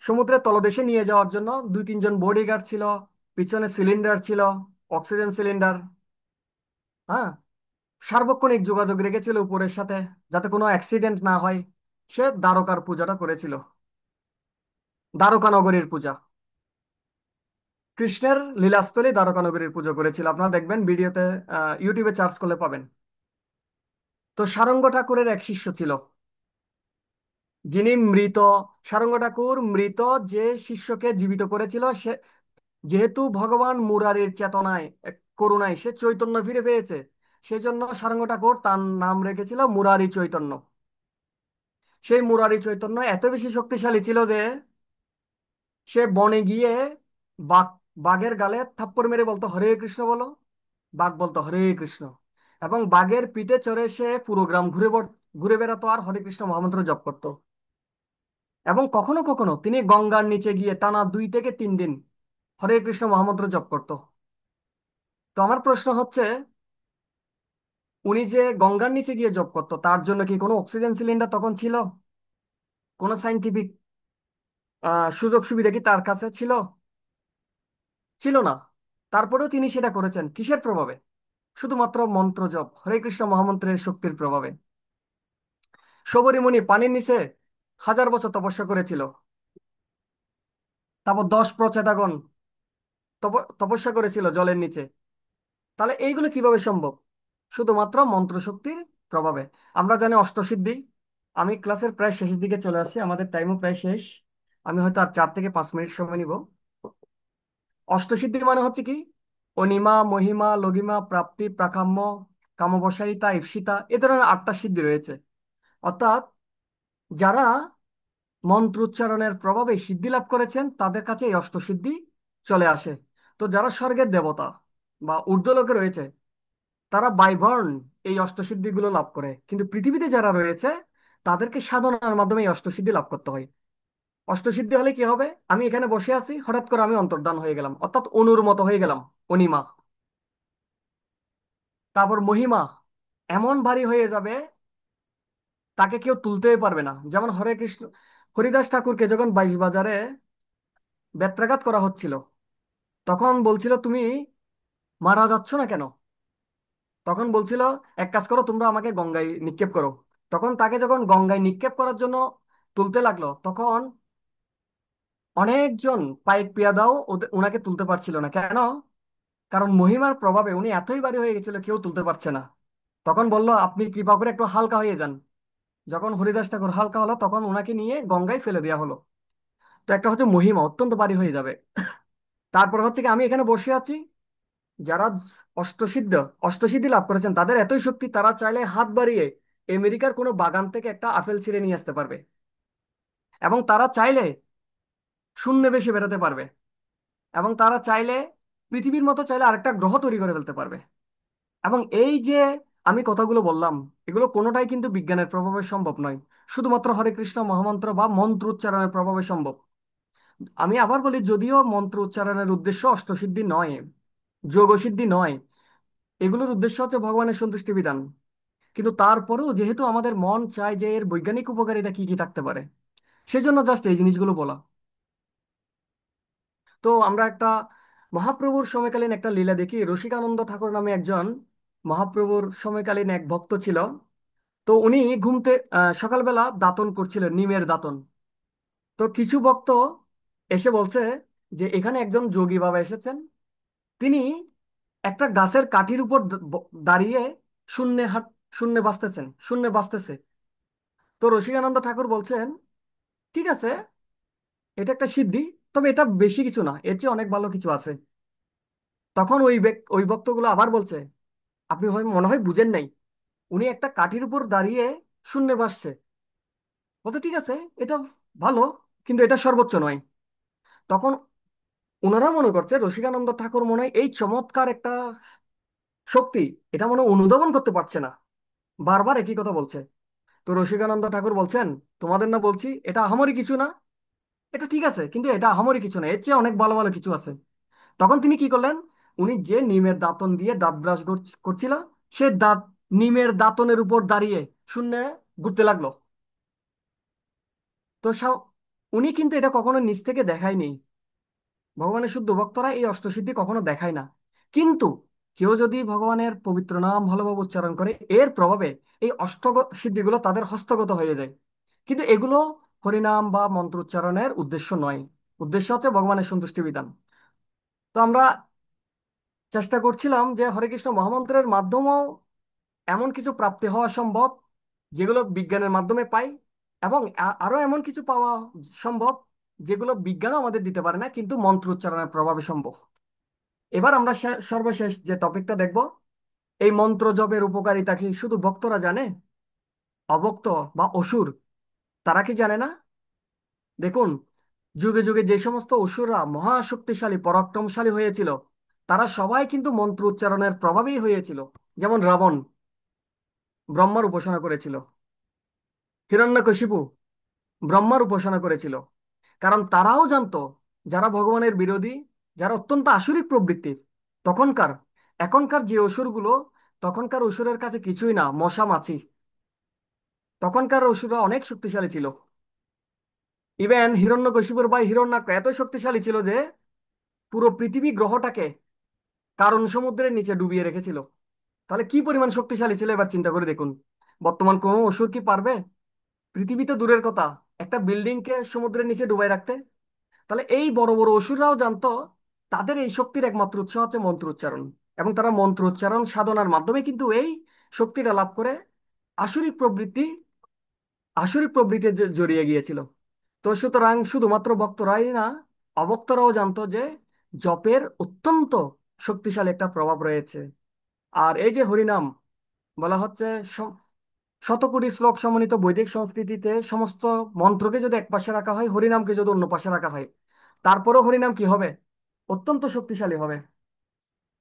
সমুদ্রের তলদেশে নিয়ে যাওয়ার জন্য দুই তিনজন বডিগার্ড ছিল, পিছনে সিলিন্ডার ছিল, অক্সিজেন সিলিন্ডার। হ্যাঁ, সার্বক্ষণিক যোগাযোগ রেখেছিল উপরের সাথে, যাতে কোনো অ্যাক্সিডেন্ট না হয়। সে দ্বারকার পূজাটা করেছিল, দ্বারকা নগরীর পূজা। কৃষ্ণের লীলাস্থলে দ্বারকা নগরীর পুজো করেছিল। আপনারা দেখবেন ভিডিওতে, ইউটিউবে সার্চ করলে পাবেন। তো সারঙ্গ ঠাকুরের এক শিষ্য ছিল, যিনি মৃত। সারঙ্গ ঠাকুর মৃত যে শিষ্যকে জীবিত করেছিল, সে যেহেতু ভগবান মুরারির চেতনায়, করুণায় সে চৈতন্য ফিরে পেয়েছে, সেজন্য সারঙ্গ ঠাকুর তার নাম রেখেছিল মুরারি চৈতন্য। সেই মুরারি চৈতন্য এত বেশি শক্তিশালী ছিল যে সে বনে গিয়ে বাঘ বাঘের গালে থাপ্পড় মেরে বলতো হরে কৃষ্ণ বলো, বাঘ বলতো হরে কৃষ্ণ। এবং বাঘের পিঠে চড়ে সে পুরো গ্রাম ঘুরে বেড়াতো আর হরে কৃষ্ণ মহামন্ত্র জপ করতো। এবং কখনো কখনো তিনি গঙ্গার নিচে গিয়ে টানা 2 থেকে 3 দিন হরে কৃষ্ণ মহামন্ত্র জপ করতো। তো আমার প্রশ্ন হচ্ছে, উনি যে গঙ্গার নিচে গিয়ে জপ করতো, তার জন্য কি কোনো অক্সিজেন সিলিন্ডার তখন ছিল? কোনো সাইন্টিফিক সুযোগ সুবিধা কি তার কাছে ছিল? ছিল না। তারপরেও তিনি সেটা করেছেন কিসের প্রভাবে? শুধুমাত্র মন্ত্র জপ, হরে কৃষ্ণ মহামন্ত্রের শক্তির প্রভাবে। শবরী মুনি পানির নিচে 1000 বছর তপস্যা করেছিল। তারপর 10 প্রচেতাগণ তপস্যা করেছিল জলের নিচে। তাহলে এইগুলো কিভাবে সম্ভব? শুধুমাত্র মন্ত্র শক্তির প্রভাবে। আমরা জানি অষ্টসিদ্ধি। আমি ক্লাসের প্রায় শেষের দিকে চলে আসছি, আমাদের টাইমও প্রায় শেষ। আমি হয়তো আর 4 থেকে 5 মিনিট সময় নিব। অষ্টসিদ্ধি মানে হচ্ছে কি? অনিমা, মহিমা, লঘিমা, প্রাপ্তি, প্রাকাম্য, কামবশায়িতা, ঈপ্সিতা, এ ধরনের 8টা সিদ্ধি রয়েছে। অর্থাৎ যারা মন্ত্র উচ্চারণের প্রভাবে সিদ্ধি লাভ করেছেন তাদের কাছে এই অষ্টসিদ্ধি চলে আসে। তো যারা স্বর্গের দেবতা বা ঊর্ধ্বলোকে রয়েছে, তারা বাই বার্ন এই অষ্টসিদ্ধি গুলো লাভ করে, কিন্তু পৃথিবীতে যারা রয়েছে তাদেরকে সাধনার মাধ্যমে এই অষ্টসিদ্ধি লাভ করতে হয়। অষ্টসিদ্ধি হলে কি হবে? আমি এখানে বসে আছি, হঠাৎ করে আমি অন্তর্ধান হয়ে গেলাম, অর্থাৎ অনুর মতো হয়ে গেলাম, অনিমা। তারপর মহিমা এমন ভারী হয়ে যাবে, তাকে কেউ তুলতেই পারবে না। যেমন হরে কৃষ্ণ হরিদাস ঠাকুরকে যখন 22 বাজারে বেত্রাঘাত করা হচ্ছিল, তখন বলছিল তুমি মারা যাচ্ছ না কেন? তখন বলছিল এক কাজ করো, তোমরা আমাকে গঙ্গায় নিক্ষেপ করো। তখন তাকে যখন গঙ্গায় নিক্ষেপ করার জন্য তুলতে লাগলো, তখন অনেকজন পাইক পেয়াদাও ওনাকে তুলতে পারছিল না। কেন? কারণ মহিমার প্রভাবে উনি এতই ভারী হয়ে গেছিল, কেউ তুলতে পারছে না। তখন বলল আপনি কৃপা করে একটু হালকা হয়ে যান। যখন হরিদাস ঠাকুর হালকা হলো, তখন ওনাকে নিয়ে গঙ্গায় ফেলে দেওয়া হলো। তো একটা হচ্ছে মহিমা অত্যন্ত ভারী হয়ে যাবে। তারপর হচ্ছে কি, আমি এখানে বসে আছি, যারা অষ্টসিদ্ধ অষ্টসিদ্ধি লাভ করেছেন তাদের এতই শক্তি, তারা চাইলে হাত বাড়িয়ে আমেরিকার কোনো বাগান থেকে একটা আপেল ছিঁড়ে নিয়ে আসতে পারবে, এবং তারা চাইলে শূন্যে বেশি বেরোতে পারবে, এবং তারা চাইলে পৃথিবীর মতো চাইলে আরেকটা গ্রহ তৈরি করে ফেলতে পারবে। এবং এই যে আমি কথাগুলো বললাম, এগুলো কোনোটাই কিন্তু বিজ্ঞানের প্রভাবে সম্ভব নয়, শুধুমাত্র হরে কৃষ্ণ মহামন্ত্র বা মন্ত্র উচ্চারণের প্রভাবে সম্ভব। আমি আবার বলি, যদিও মন্ত্র উচ্চারণের উদ্দেশ্য অষ্টসিদ্ধি নয়, যোগসিদ্ধি নয়, এগুলোর উদ্দেশ্য হচ্ছে ভগবানের সন্তুষ্টি বিধান, কিন্তু তারপরেও যেহেতু আমাদের মন চায় যে এর বৈজ্ঞানিক উপকারিতা কি কি থাকতে পারে, সেজন্য জাস্ট এই জিনিসগুলো বলা। তো আমরা একটা মহাপ্রভুর সময়কালীন একটা লীলা দেখি। রসিকানন্দ ঠাকুর নামে একজন মহাপ্রভুর সময়কালীন এক ভক্ত ছিল। তো উনি সকালবেলা দাঁতন করছিলেন, নিমের দাঁতন। তো কিছু ভক্ত এসে বলছে যে এখানে একজন যোগী বাবা এসেছেন, তিনি একটা গাছের কাঠির উপর দাঁড়িয়ে শূন্যে হাত, শূন্যে বাঁচতেছেন, শূন্যে বাঁচতেছে। তো রসিকানন্দ ঠাকুর বলছেন ঠিক আছে, এটা একটা সিদ্ধি, তবে এটা বেশি কিছু না, এর চেয়ে অনেক ভালো কিছু আছে। তখন ওই ভক্তগুলো আবার বলছে আপনি মনে হয় বুঝেন নাই, উনি একটা কাঠির উপর দাঁড়িয়ে শূন্যে ভাসছে। বলছে ঠিক আছে, এটা ভালো, কিন্তু এটা সর্বোচ্চ নয়। তখন ওনারা মনে করছে রসিকানন্দ ঠাকুর মনে হয় এই চমৎকার একটা শক্তি, এটা মনে হয় অনুধাবন করতে পারছে না, বারবার একই কথা বলছে। তো রসিকানন্দ ঠাকুর বলছেন তোমাদের না বলছি এটা আহামরি কিছু না, এটা ঠিক আছে, কিন্তু এটা আহামরি কিছু না, এর চেয়ে অনেক ভালো ভালো কিছু আছে। তখন তিনি কি করলেন, উনি যে নিমের দাঁতন দিয়ে দাঁত ব্রাশ করছিল, সে নিমের দাঁতনের উপর দাঁড়িয়ে শূন্যে ঘুরতে লাগলো। তো উনি কিন্তু এটা কখনো নিজ থেকে দেখায়নি। ভগবানের শুদ্ধ ভক্তরা এই অষ্টসিদ্ধি কখনো দেখায় না। কিন্তু কেউ যদি ভগবানের পবিত্র নাম ভালোভাবে উচ্চারণ করে, এর প্রভাবে এই সিদ্ধিগুলো তাদের হস্তগত হয়ে যায়। কিন্তু এগুলো হরিনাম বা মন্ত্র উচ্চারণের উদ্দেশ্য নয়, উদ্দেশ্য হচ্ছে ভগবানের সন্তুষ্টি বিধান। তো আমরা চেষ্টা করছিলাম যে হরে কৃষ্ণ মহামন্ত্রের মাধ্যমেও এমন কিছু প্রাপ্তি হওয়া সম্ভব যেগুলো বিজ্ঞানের মাধ্যমে পাই, এবং আরো এমন কিছু পাওয়া সম্ভব যেগুলো বিজ্ঞানও আমাদের দিতে পারে না, কিন্তু মন্ত্র উচ্চারণের প্রভাবে সম্ভব। এবার আমরা সর্বশেষ যে টপিকটা দেখব, এই মন্ত্র জপের উপকারিতা কি শুধু ভক্তরা জানে? অভক্ত বা অসুর তারা কি জানে না? দেখুন, যুগে যুগে যে সমস্ত অসুররা মহাশক্তিশালী পরাক্রমশালী হয়েছিল, তারা সবাই কিন্তু মন্ত্র উচ্চারণের প্রভাবেই হয়েছিল। যেমন রাবণ ব্রহ্মার উপাসনা করেছিল, হিরণ্যকশিপু ব্রহ্মার উপাসনা করেছিল, কারণ তারাও জানতো যারা ভগবানের বিরোধী, যারা অত্যন্ত আসুরিক প্রবৃত্তির, তখনকার এখনকার যে অসুরগুলো, তখনকার অসুরের কাছে কিছুই না, মশা মাছি। তখনকার অসুররা অনেক শক্তিশালী ছিল। ইভেন হিরণ্যকশিপুর বা হিরণ্যাক্ষ এত শক্তিশালী ছিল যে পুরো পৃথিবী গ্রহটাকে কারণ সমুদ্রের নিচে ডুবিয়ে রেখেছিল। তাহলে কি পরিমাণ শক্তিশালী ছিল এবার চিন্তা করে দেখুন। বর্তমান কোনো অসুর কি পারবে? পৃথিবীতে দূরের কথা, একটা বিল্ডিং কে সমুদ্রের নিচে ডুবাই রাখতে। তাহলে এই বড় বড় অসুররাও জানতো তাদের এই শক্তির একমাত্র উৎস হচ্ছে মন্ত্র উচ্চারণ, এবং তারা মন্ত্র উচ্চারণ সাধনার মাধ্যমে কিন্তু এই শক্তিটা লাভ করে আসুরিক প্রবৃত্তি আসুরিক প্রবৃত্তি জড়িয়ে গিয়েছিল। তো সুতরাং শুধুমাত্র ভক্তরাই না, অভক্তরাও জানতো যে জপের অত্যন্ত শক্তিশালী একটা প্রভাব রয়েছে। আর এই যে হরিনাম বলা হচ্ছে, শতকোটি শ্লোক সমন্বিত বৈদিক সংস্কৃতিতে সমস্ত মন্ত্রকে যদি এক পাশে রাখা হয়, হরিনামকে যদি অন্য পাশে রাখা হয়, তারপরেও হরিনাম কি হবে? অত্যন্ত শক্তিশালী হবে।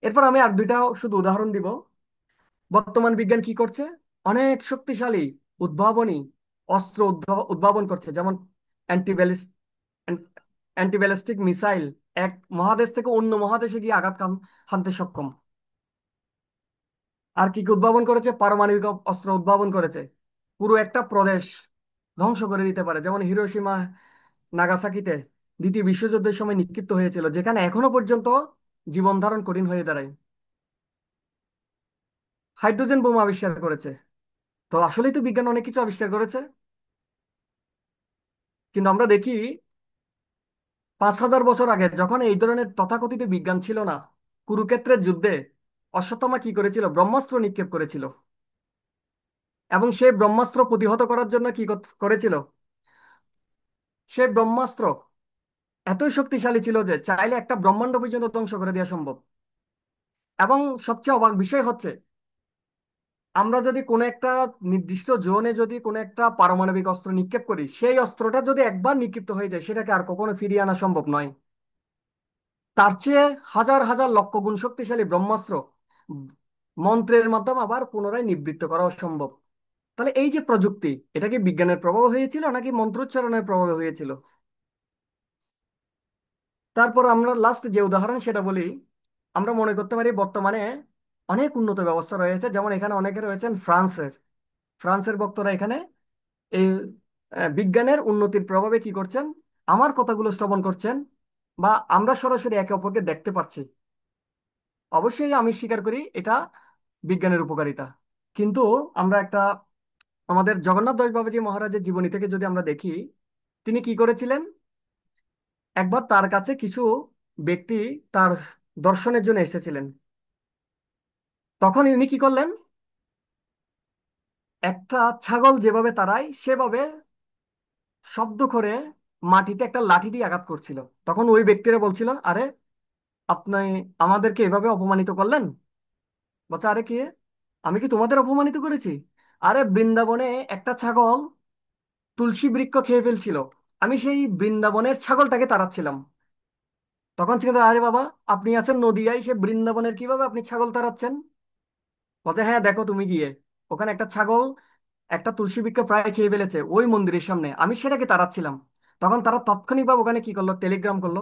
এরপর আমি আর দুইটা শুধু উদাহরণ দিব। বর্তমান বিজ্ঞান কি করছে? অনেক শক্তিশালী উদ্ভাবনী অস্ত্র উদ্ভাবন করছে, যেমন অ্যান্টিব্যালিস অ্যান্টিব্যালিস্টিক মিসাইল, এক মহাদেশ থেকে অন্য মহাদেশে গিয়ে আঘাত হানতে সক্ষম। আর কি কি উদ্ভাবন করেছে? পারমাণবিক অস্ত্র উদ্ভাবন করেছে, পুরো একটা প্রদেশ ধ্বংস করে দিতে পারে, যেমন হিরোশিমা নাগাসাকিতে দ্বিতীয় বিশ্বযুদ্ধের সময় নিক্ষিপ্ত হয়েছিল, যেখানে এখনো পর্যন্ত জীবন ধারণ কঠিন হয়ে দাঁড়ায়। হাইড্রোজেন বোমা আবিষ্কার করেছে। তো আসলেই তো বিজ্ঞান অনেক কিছু আবিষ্কার করেছে। কিন্তু আমরা দেখি 5,000 বছর আগে, যখন এই ধরনের তথাকথিত বিজ্ঞান ছিল না, কুরুক্ষেত্রের যুদ্ধে অশ্বত্থামা কি করেছিল? ব্রহ্মাস্ত্র নিক্ষেপ করেছিল। এবং সেই ব্রহ্মাস্ত্র প্রতিহত করার জন্য কি করেছিল? সেই ব্রহ্মাস্ত্র এতই শক্তিশালী ছিল যে চাইলে একটা ব্রহ্মাণ্ড পর্যন্ত ধ্বংস করে দেওয়া সম্ভব। এবং সবচেয়ে অবাক বিষয় হচ্ছে, আমরা যদি কোনো একটা নির্দিষ্ট জোনে যদি কোনো একটা পারমাণবিক অস্ত্র নিক্ষেপ করি, সেই অস্ত্রটা যদি একবার নিক্ষিপ্ত হয়ে যায়, সেটাকে আর কখনো ফিরিয়ে আনা সম্ভব নয়। তার চেয়ে হাজার হাজার লক্ষ গুণ শক্তিশালী ব্রহ্মাস্ত্র উম, মন্ত্রের মাধ্যমে আবার পুনরায় নিবৃত্ত করা সম্ভব। তাহলে এই যে প্রযুক্তি, এটা কি বিজ্ঞানের প্রভাব হয়েছিল নাকি মন্ত্রোচ্চারণের প্রভাবে হয়েছিল? তারপর আমরা লাস্ট যে উদাহরণ সেটা বলি। আমরা মনে করতে পারি বর্তমানে অনেক উন্নত ব্যবস্থা রয়েছে, যেমন এখানে অনেকে রয়েছেন ফ্রান্সের ফ্রান্সের ভক্তরা এখানে এই বিজ্ঞানের উন্নতির প্রভাবে কি করছেন, আমার কথাগুলো শ্রবণ করছেন, বা আমরা সরাসরি একে অপরকে দেখতে পাচ্ছি। অবশ্যই আমি স্বীকার করি এটা বিজ্ঞানের উপকারিতা। কিন্তু আমরা একটা আমাদের জগন্নাথ দাস বাবাজী মহারাজের জীবনী থেকে যদি আমরা দেখি, তিনি কি করেছিলেন? একবার তার কাছে কিছু ব্যক্তি তার দর্শনের জন্য এসেছিলেন। তখন ইনি কি করলেন? একটা ছাগল যেভাবে তাড়ায় সেভাবে শব্দ করে মাটিতে একটা লাঠি দিয়ে আঘাত করছিল। তখন ওই ব্যক্তিরা বলছিল, আরে আপনি আমাদেরকে এভাবে অপমানিত করলেন। বলছে, আরে কি, আমি কি তোমাদের অপমানিত করেছি? আরে বৃন্দাবনে একটা ছাগল তুলসী বৃক্ষ খেয়ে ফেলছিল, আমি সেই বৃন্দাবনের ছাগলটাকে তাড়াচ্ছিলাম। তখন ছিল, আরে বাবা, আপনি আছেন নদিয়ায়, সে বৃন্দাবনের কিভাবে আপনি ছাগল তাড়াচ্ছেন? বলছে, হ্যাঁ দেখো তুমি গিয়ে, ওখানে একটা ছাগল একটা তুলসী বৃক্ষ প্রায় খেয়ে ফেলেছে ওই মন্দিরের সামনে, আমি সেটাকে তাড়াচ্ছিলাম। তখন তারা তাৎক্ষণিকভাবে ওখানে কি করলো, টেলিগ্রাম করলো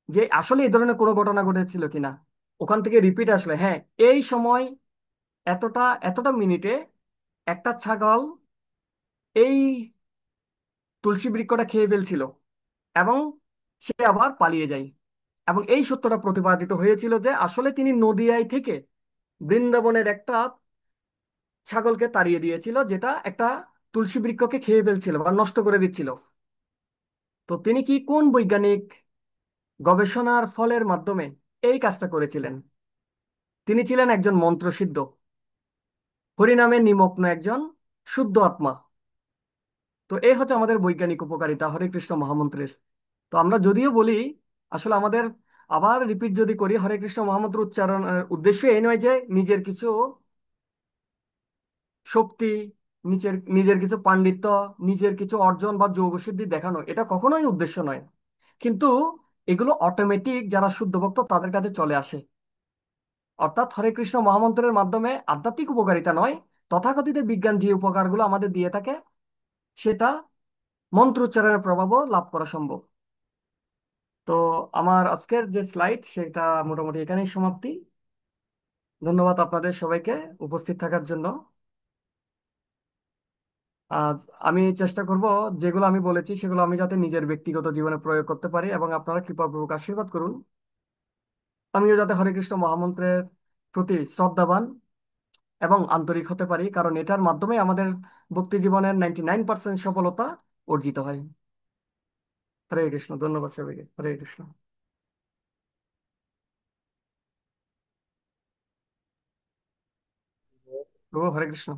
যে আসলে এই ধরনের কোনো ঘটনা ঘটেছিল কিনা। ওখান থেকে রিপিট আসলে, হ্যাঁ এই সময় এতটা এতটা মিনিটে একটা ছাগল এই তুলসী বৃক্ষটা খেয়ে ফেলছিল, এবং সে আবার পালিয়ে যায়। এবং এই সত্যটা প্রতিপাদিত হয়েছিল যে আসলে তিনি নদিয়ায় থেকে বৃন্দাবনের একটা ছাগলকে তাড়িয়ে দিয়েছিল, যেটা একটা তুলসী বৃক্ষকে খেয়ে ফেলছিল বা নষ্ট করে দিচ্ছিল। তো তিনি কি কোন বৈজ্ঞানিক গবেষণার ফলের মাধ্যমে এই কাজটা করেছিলেন? তিনি ছিলেন একজন মন্ত্রসিদ্ধ, হরিনামে নিমগ্ন একজন শুদ্ধ আত্মা। তো এই হচ্ছে আমাদের বৈজ্ঞানিক উপকারিতা হরে কৃষ্ণ মহামন্ত্রের। তো আমরা যদিও বলি, আসলে আমাদের আবার রিপিট যদি করি, হরে কৃষ্ণ মহামন্ত্র উচ্চারণের উদ্দেশ্য এই নয় যে নিজের কিছু শক্তি, নিজের নিজের কিছু পাণ্ডিত্য, নিজের কিছু অর্জন বা যোগসিদ্ধি দেখানো, এটা কখনোই উদ্দেশ্য নয়। কিন্তু এগুলো অটোমেটিক যারা শুদ্ধ ভক্ত তাদের কাছে চলে আসে। অর্থাৎ হরে কৃষ্ণ মহামন্ত্রের মাধ্যমে আধ্যাত্মিক উপকারিতা নয়, তথাকথিত বিজ্ঞান যে উপকারগুলো আমাদের দিয়ে থাকে, সেটা মন্ত্র উচ্চারণের প্রভাবও লাভ করা সম্ভব। তো আমার আজকের যে স্লাইড সেটা মোটামুটি এখানেই সমাপ্তি। ধন্যবাদ আপনাদের সবাইকে উপস্থিত থাকার জন্য। আজ আমি চেষ্টা করব যেগুলো আমি বলেছি সেগুলো আমি যাতে নিজের ব্যক্তিগত জীবনে প্রয়োগ করতে পারি, এবং আপনারা কৃপাপূর্বক আশীর্বাদ করুন আমিও যাতে হরে কৃষ্ণ মহামন্ত্রের প্রতি শ্রদ্ধাবান এবং আন্তরিক হতে পারি, কারণ এটার মাধ্যমে আমাদের ভক্তি জীবনের 99% সফলতা অর্জিত হয়। হরে কৃষ্ণ। ধন্যবাদ সবাইকে। হরে কৃষ্ণ। প্রভু হরে কৃষ্ণ।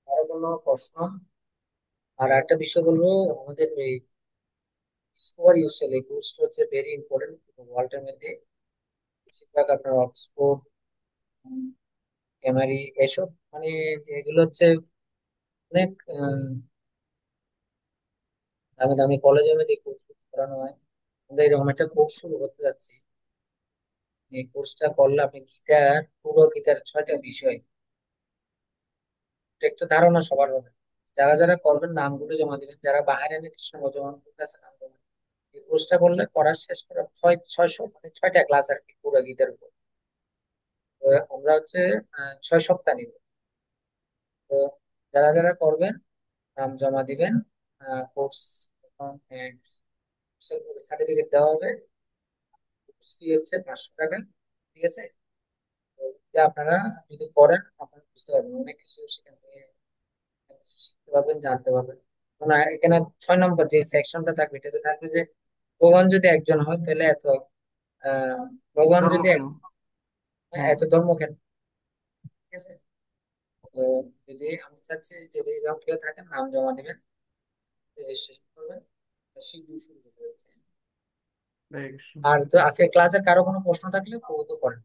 আরো কোনো প্রশ্ন? আর একটা বিষয় বলবো, আমাদের এই স্কোর ইউসেল এই কোর্সটা হচ্ছে ভেরি ইম্পর্টেন্ট ওয়ার্ল্ডের মধ্যে। বেশিরভাগ আপনার অক্সফোর্ড, এমআরই এসব মানে এগুলো হচ্ছে অনেক দামি দামি কলেজের মধ্যে কোর্স করানো হয়। আমরা এরকম একটা কোর্স শুরু করতে যাচ্ছি। এই কোর্সটা করলে আপনি গীতার, পুরো গীতার 6টা বিষয়, এটা একটা ধারণা সবার হবে। যারা যারা করবেন নামগুলো জমা দিবেন, যারা বাহারাইনে কৃষ্ণ ভগবান করতে আছে নাম জমা দিবেন। এই কোর্সটা করলে করার শেষ করার 600 মানে 6টা ক্লাস আর কি পুরো গীতার উপর। তো আমরা হচ্ছে 6 সপ্তাহ নিব। তো যারা যারা করবেন নাম জমা দিবেন। কোর্স সার্টিফিকেট দেওয়া হবে। কোর্স ফি হচ্ছে 500 টাকা। ঠিক আছে। তো এটা আপনারা যদি করেন আপনারা বুঝতে পারবেন অনেক কিছু সেখান থেকে শিখতে পারবেন, জানতে পারবেন। এখানে 6 নম্বর যে সেকশনটা থাকবে এটাতে থাকবে যে ভগবান যদি একজন হয় তাহলে এত ভগবান ধর্ম যদি কেন? হ্যাঁ, এত ধর্ম কেন। ঠিক আছে। তো যদি আমি চাচ্ছি যদি এরকম কেউ থাকেন নাম জমা দিবেন, রেজিস্ট্রেশন করবেন, শিডিউল শুরু হতে যাচ্ছে। বেশ। আর তো আজকে ক্লাসের কারো কোনো প্রশ্ন থাকলে প্রভূত করেন।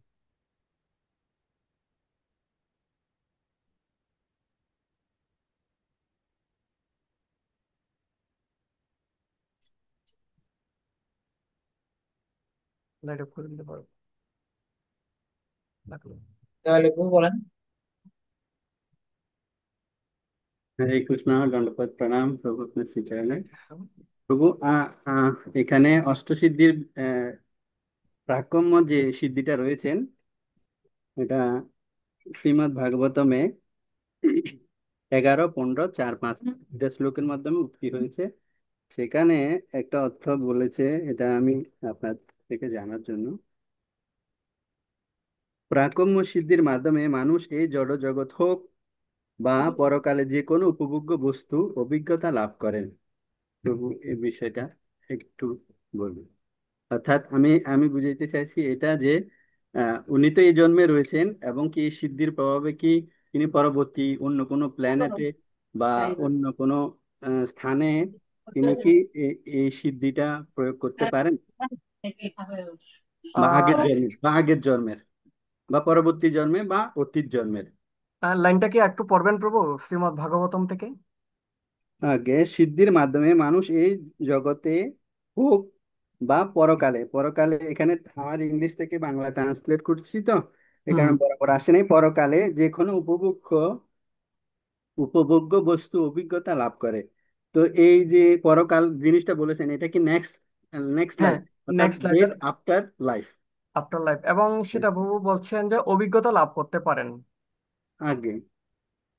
লাইট অফ করে দিতে পারো, লাগলো। তাহলে প্রভু বলেন। হরে কৃষ্ণ, দণ্ডপত প্রণাম প্রভু আপনার শ্রীচরণে। প্রভু এখানে অষ্টসিদ্ধির আহ, প্রাক্ষ্য যে সিদ্ধিটা রয়েছেন, এটা শ্রীমদ্ ভাগবতমে 11, 15, 4, 5 এটা শ্লোকের মাধ্যমে উক্তি হয়েছে। সেখানে একটা অর্থ বলেছে, এটা আমি আপনার থেকে জানার জন্য। প্রাক্ষ্য সিদ্ধির মাধ্যমে মানুষ এই জড় জগৎ হোক বা পরকালে যে কোনো উপভোগ্য বস্তু অভিজ্ঞতা লাভ করেন। প্রভু এই বিষয়টা একটু বলুন। অর্থাৎ আমি আমি বুঝাইতে চাইছি এটা যে উনি তো এই জন্মে রয়েছেন এবং কি এই সিদ্ধির প্রভাবে কি তিনি পরবর্তী অন্য কোনো প্ল্যানেটে বা অন্য কোনো স্থানে তিনি কি এই সিদ্ধিটা প্রয়োগ করতে পারেন, বা আগের আহ জন্মে বা আগের জন্মের বা পরবর্তী জন্মে বা অতীত জন্মের। লাইনটা কি একটু পড়বেন প্রভু, শ্রীমদ্ ভাগবতম থেকে? আগে সিদ্ধির মাধ্যমে মানুষ এই জগতে হোক বা পরকালে, পরকালে এখানে আমার ইংলিশ থেকে বাংলা ট্রান্সলেট করছি তো হুম। এখানে বরাবর আসে নাই, পরকালে যে কোনো উপভোগ্য বস্তু অভিজ্ঞতা লাভ করে। তো এই যে পরকাল জিনিসটা বলেছেন, এটা কি নেক্সট নেক্সট হ্যাঁ, লাইফ, অর্থাৎ নেক্সট ডেথ লাইফের আফটার লাইফ? আফটার লাইফ, এবং সেটা প্রভু বলছেন যে অভিজ্ঞতা লাভ করতে পারেন। আগে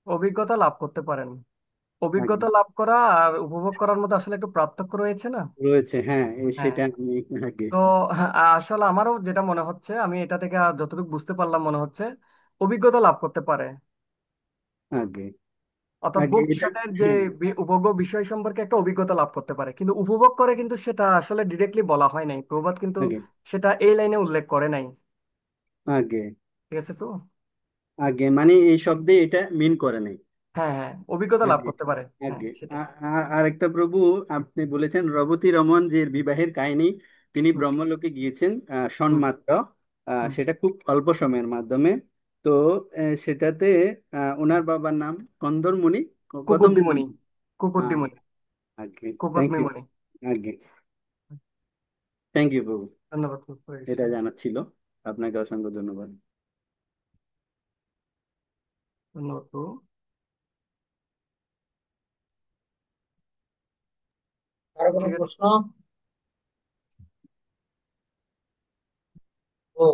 অভিজ্ঞতা লাভ করতে পারেন। আগে অভিজ্ঞতা লাভ করা আর উপভোগ করার মধ্যে আসলে একটু পার্থক্য রয়েছে না? রয়েছে, হ্যাঁ হ্যাঁ। সেটা আমি আগে তো আসলে আমারও যেটা মনে হচ্ছে, আমি এটা থেকে আর যতটুকু বুঝতে পারলাম মনে হচ্ছে অভিজ্ঞতা লাভ করতে পারে। আগে অর্থাৎ আগে এটা, ভবিষ্যতের যে হ্যাঁ উপভোগ্য বিষয় সম্পর্কে একটা অভিজ্ঞতা লাভ করতে পারে, কিন্তু উপভোগ করে কিন্তু সেটা আসলে ডিরেক্টলি বলা হয় নাই প্রবাদ, কিন্তু আগে সেটা এই লাইনে উল্লেখ করে নাই। আগে ঠিক আছে তো? আগে মানে এই শব্দে এটা মিন করে নাই। হ্যাঁ, হ্যাঁ, অভিজ্ঞতা লাভ আগে করতে পারে। হ্যাঁ, আগে সেটাই। আরেকটা প্রভু, আপনি বলেছেন রবতী রমন যে বিবাহের কাহিনী, তিনি হুম, ব্রহ্মলোকে গিয়েছেন হুম, সন্মাত্র, হুম। সেটা খুব অল্প সময়ের মাধ্যমে। তো সেটাতে ওনার বাবার নাম কন্দর্মুনি, কদম্বুনি। কুকুদ্দিমণি। হ্যাঁ, কুকুদ্দিমণি। আগে থ্যাংক ইউ। কুকুদ্দিমণি। আগে থ্যাংক ইউ প্রভু, ধন্যবাদ প্রভু। এটা জানার ছিল। আপনাকে অসংখ্য ধন্যবাদ। ধন্যবাদ প্রভু। কারো কোনো ঠিক আছে। প্রশ্ন? ও,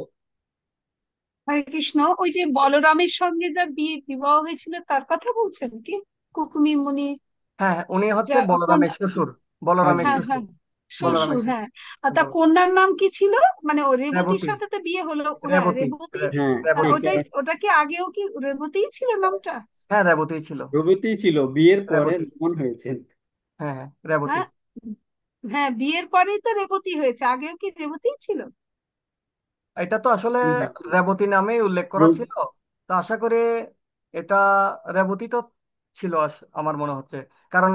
হরে কৃষ্ণ, ওই যে বলরামের সঙ্গে যার বিয়ে বিবাহ হয়েছিল তার কথা বলছেন কি? কুকুমি মুনি, হ্যাঁ, হ্যাঁ, উনি হচ্ছে যা কোন, বলরামের শ্বশুর। বলরামের আগে হ্যাঁ শ্বশুর। হ্যাঁ, বলরামের শ্বশুর, শ্বশুর। হ্যাঁ। আর তা বল- কন্যার নাম কি ছিল? মানে ও রেবতীর রেবতী। সাথে তো বিয়ে হলো, হ্যাঁ রেবতী। রেবতী। হ্যাঁ হ্যাঁ, রেবতী। ওটাই, ওটা কি আগেও কি রেবতীই ছিল নামটা? হ্যাঁ, রেবতী ছিল। প্রভৃতি ছিল, বিয়ের পরে রেবতী। যেমন হয়েছেন। হ্যাঁ, হ্যাঁ, রেবতী। হ্যাঁ, হ্যাঁ, বিয়ের পরেই তো রেবতী হয়েছে, আগেও কি রেবতীই ছিল? এটা তো আসলে রেবতী নামেই উল্লেখ করা রব- ছিল। তো আশা করি এটা রেবতী তো ছিল আমার মনে হচ্ছে। কারণ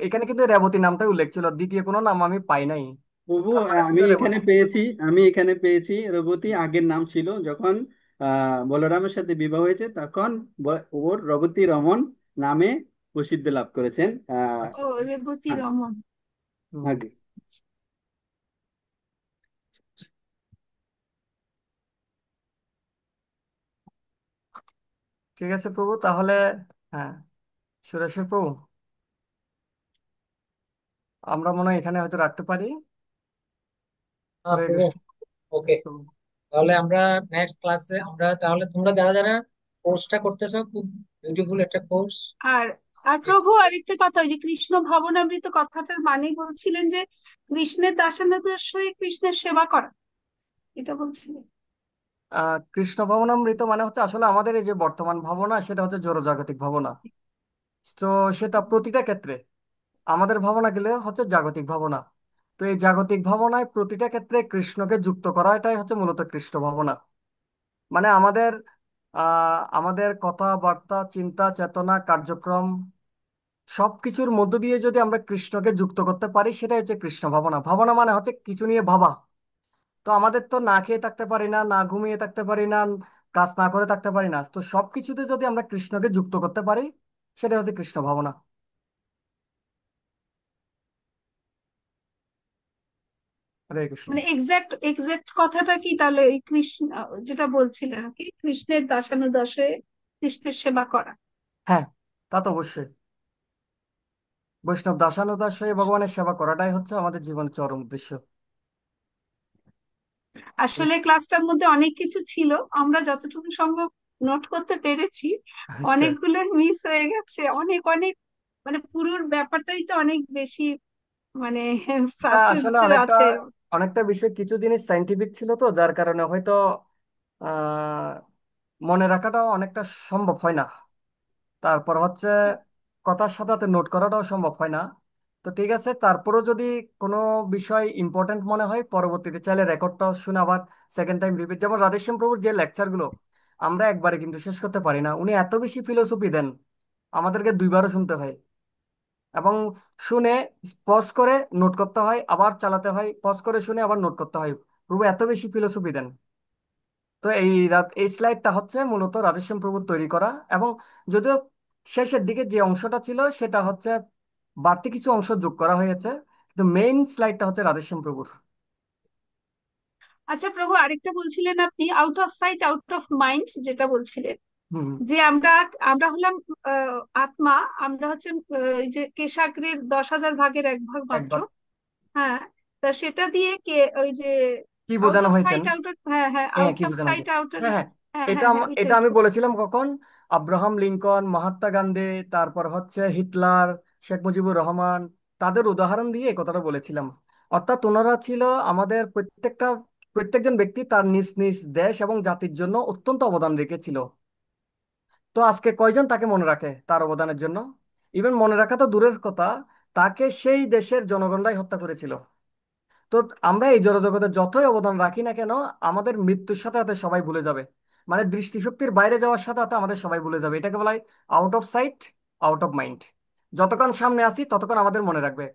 এখানে কিন্তু রেবতী নামটাই উল্লেখ ছিল, দ্বিতীয় কোনো নাম আমি পাই নাই। প্রভু তার মানে আমি হয়তো এখানে রেবতী ছিল। পেয়েছি, আমি এখানে পেয়েছি রবতী আগের নাম ছিল, যখন বলরামের সাথে বিবাহ হয়েছে তখন ওর রবতী রমন নামে প্রসিদ্ধি লাভ করেছেন ও, রেবতী হ্যাঁ, রমন। হুম। আগে ঠিক আছে প্রভু, তাহলে হ্যাঁ, সুরেশের প্রভু, আমরা মনে হয় এখানে হয়তো রাখতে পারি। হ্যাঁ হরে প্রভু, কৃষ্ণ ওকে। প্রভু। তাহলে আমরা নেক্সট ক্লাসে আমরা তাহলে তোমরা যারা যারা কোর্সটা করতেছো, খুব বিউটিফুল একটা কোর্স। আর আর প্রভু আরেকটা কথা, ওই যে কৃষ্ণ ভবনামৃত কথাটার মানে বলছিলেন যে কৃষ্ণের দাসানুদাস হয়ে কৃষ্ণের সেবা করা, এটা বলছিলেন। কৃষ্ণ ভাবনামৃত মানে হচ্ছে আসলে আমাদের এই যে বর্তমান ভাবনা, সেটা হচ্ছে জড়জাগতিক ভাবনা। তো সেটা প্রতিটা ক্ষেত্রে আমাদের ভাবনা গেলে হচ্ছে জাগতিক ভাবনা। তো এই জাগতিক ভাবনায় প্রতিটা ক্ষেত্রে কৃষ্ণকে যুক্ত করা, এটাই হচ্ছে মূলত কৃষ্ণ ভাবনা। মানে আমাদের কথাবার্তা, চিন্তা, চেতনা, কার্যক্রম সবকিছুর মধ্য দিয়ে যদি আমরা কৃষ্ণকে যুক্ত করতে পারি, সেটাই হচ্ছে কৃষ্ণ ভাবনা। ভাবনা মানে হচ্ছে কিছু নিয়ে ভাবা। তো আমাদের তো না খেয়ে থাকতে পারি না, না ঘুমিয়ে থাকতে পারি না, কাজ না করে থাকতে পারি না। তো সবকিছুতে যদি আমরা কৃষ্ণকে যুক্ত করতে পারি, সেটা হচ্ছে কৃষ্ণ ভাবনা। হরে কৃষ্ণ। মানে এক্সাক্ট এক্সাক্ট কথাটা কি তাহলে এই কৃষ্ণ যেটা বলছিলেন আর কি, কৃষ্ণের দাসানুদাস হয়ে কৃষ্ণের সেবা করা। হ্যাঁ, তা তো অবশ্যই। বৈষ্ণব দাসানুদাস হয়ে ভগবানের সেবা করাটাই হচ্ছে আমাদের জীবনের চরম উদ্দেশ্য। আসলে ক্লাসটার মধ্যে অনেক কিছু ছিল, আমরা যতটুকু সম্ভব নোট করতে পেরেছি। আচ্ছা। অনেকগুলো মিস হয়ে গেছে, অনেক অনেক, মানে পুরোর ব্যাপারটাই তো অনেক বেশি, মানে তা আসলে প্রাচুর্য অনেকটা আছে। অনেকটা বিষয়, কিছু জিনিস সাইন্টিফিক ছিল, তো যার কারণে হয়তো আহ মনে রাখাটা অনেকটা সম্ভব হয় না। তারপর হচ্ছে কথার সাথে সাথে নোট করাটাও সম্ভব হয় না। তো ঠিক আছে, তারপরও যদি কোনো বিষয় ইম্পর্টেন্ট মনে হয়, পরবর্তীতে চাইলে রেকর্ডটা শুনে আবার সেকেন্ড টাইম রিপিট। যেমন রাধেশ্যাম প্রভুর যে লেকচারগুলো, আমরা একবারে কিন্তু শেষ করতে পারি না। উনি এত বেশি ফিলোসফি দেন, আমাদেরকে দুইবারও শুনতে হয়। এবং শুনে পজ করে নোট করতে হয়, আবার চালাতে হয়, পজ করে শুনে আবার নোট করতে হয়। প্রভু এত বেশি ফিলোসফি দেন। তো এই স্লাইডটা হচ্ছে মূলত রাধেশ্যাম প্রভুর তৈরি করা। এবং যদিও শেষের দিকে যে অংশটা ছিল সেটা হচ্ছে বাড়তি কিছু অংশ যোগ করা হয়েছে, কিন্তু মেইন স্লাইডটা হচ্ছে রাধেশ্যাম প্রভুর। আচ্ছা প্রভু, আরেকটা বলছিলেন আপনি, out of sight out of mind, যেটা বলছিলেন হুম। যে আমরা আমরা হলাম আত্মা, আমরা হচ্ছে এই যে কেশাগ্রের 10,000 ভাগের এক ভাগ মাত্র। একবার হ্যাঁ, তা সেটা দিয়ে কে ওই যে কি আউট বোঝানো অফ হয়েছেন? সাইট আউট অফ, হ্যাঁ হ্যাঁ, হ্যাঁ, আউট কি অফ বোঝানো সাইট হয়েছে? আউট, হ্যাঁ, হ্যাঁ। হ্যাঁ এটা হ্যাঁ হ্যাঁ, ওইটা এটা আমি ওইটা। বলেছিলাম কখন? আব্রাহাম লিঙ্কন, মহাত্মা গান্ধী, তারপর হচ্ছে হিটলার, শেখ মুজিবুর রহমান, তাদের উদাহরণ দিয়ে এই কথাটা বলেছিলাম। অর্থাৎ ওনারা ছিল আমাদের প্রত্যেকজন ব্যক্তি তার নিজ নিজ দেশ এবং জাতির জন্য অত্যন্ত অবদান রেখেছিল। তো আজকে কয়জন তাকে মনে রাখে তার অবদানের জন্য? ইভেন মনে রাখা তো দূরের কথা, তাকে সেই দেশের জনগণরাই হত্যা করেছিল। তো আমরা এই জড়জগতে যতই অবদান রাখি না কেন, আমাদের মৃত্যুর সাথে সাথে সবাই ভুলে যাবে। মানে দৃষ্টিশক্তির বাইরে যাওয়ার সাথে সাথে আমাদের সবাই ভুলে যাবে। এটাকে বলা হয় out of sight out of mind. যতক্ষণ সামনে আসি ততক্ষণ আমাদের মনে রাখবে,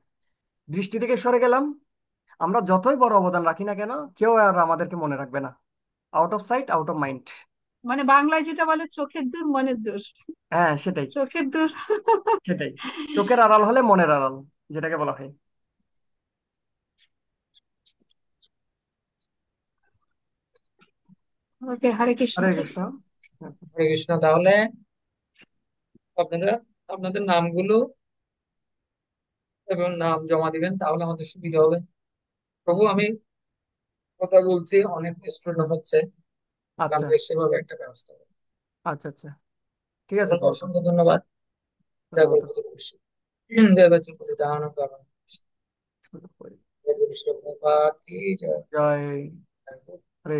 দৃষ্টি থেকে সরে গেলাম, আমরা যতই বড় অবদান রাখি না কেন, কেউ আর আমাদেরকে মনে রাখবে না। Out of sight out of mind. মানে বাংলায় যেটা বলে চোখের দূর মনের দূর। হ্যাঁ, সেটাই। চোখের দূর। সেটাই। চোখের আড়াল হলে মনের আড়াল, যেটাকে বলা হয়। ওকে, হরে কৃষ্ণ। হরে কৃষ্ণ। হরে কৃষ্ণ। তাহলে আপনারা আপনাদের নামগুলো এবং নাম জমা দিবেন, তাহলে আমাদের সুবিধা হবে। প্রভু, আমি কথা বলছি, অনেক স্টুডেন্ট হচ্ছে, আচ্ছা, আমরা সেভাবে একটা ব্যবস্থা করবো। আচ্ছা, আচ্ছা। ঠিক আছে আপনাকে প্রভু। অসংখ্য ধন্যবাদ। যা ধন্যবাদ। করবো অবশ্যই। জয় বচ্চন দান পাবন। জয় গুরু শিল প্রভুপাদ কি জয়। জয়। হরে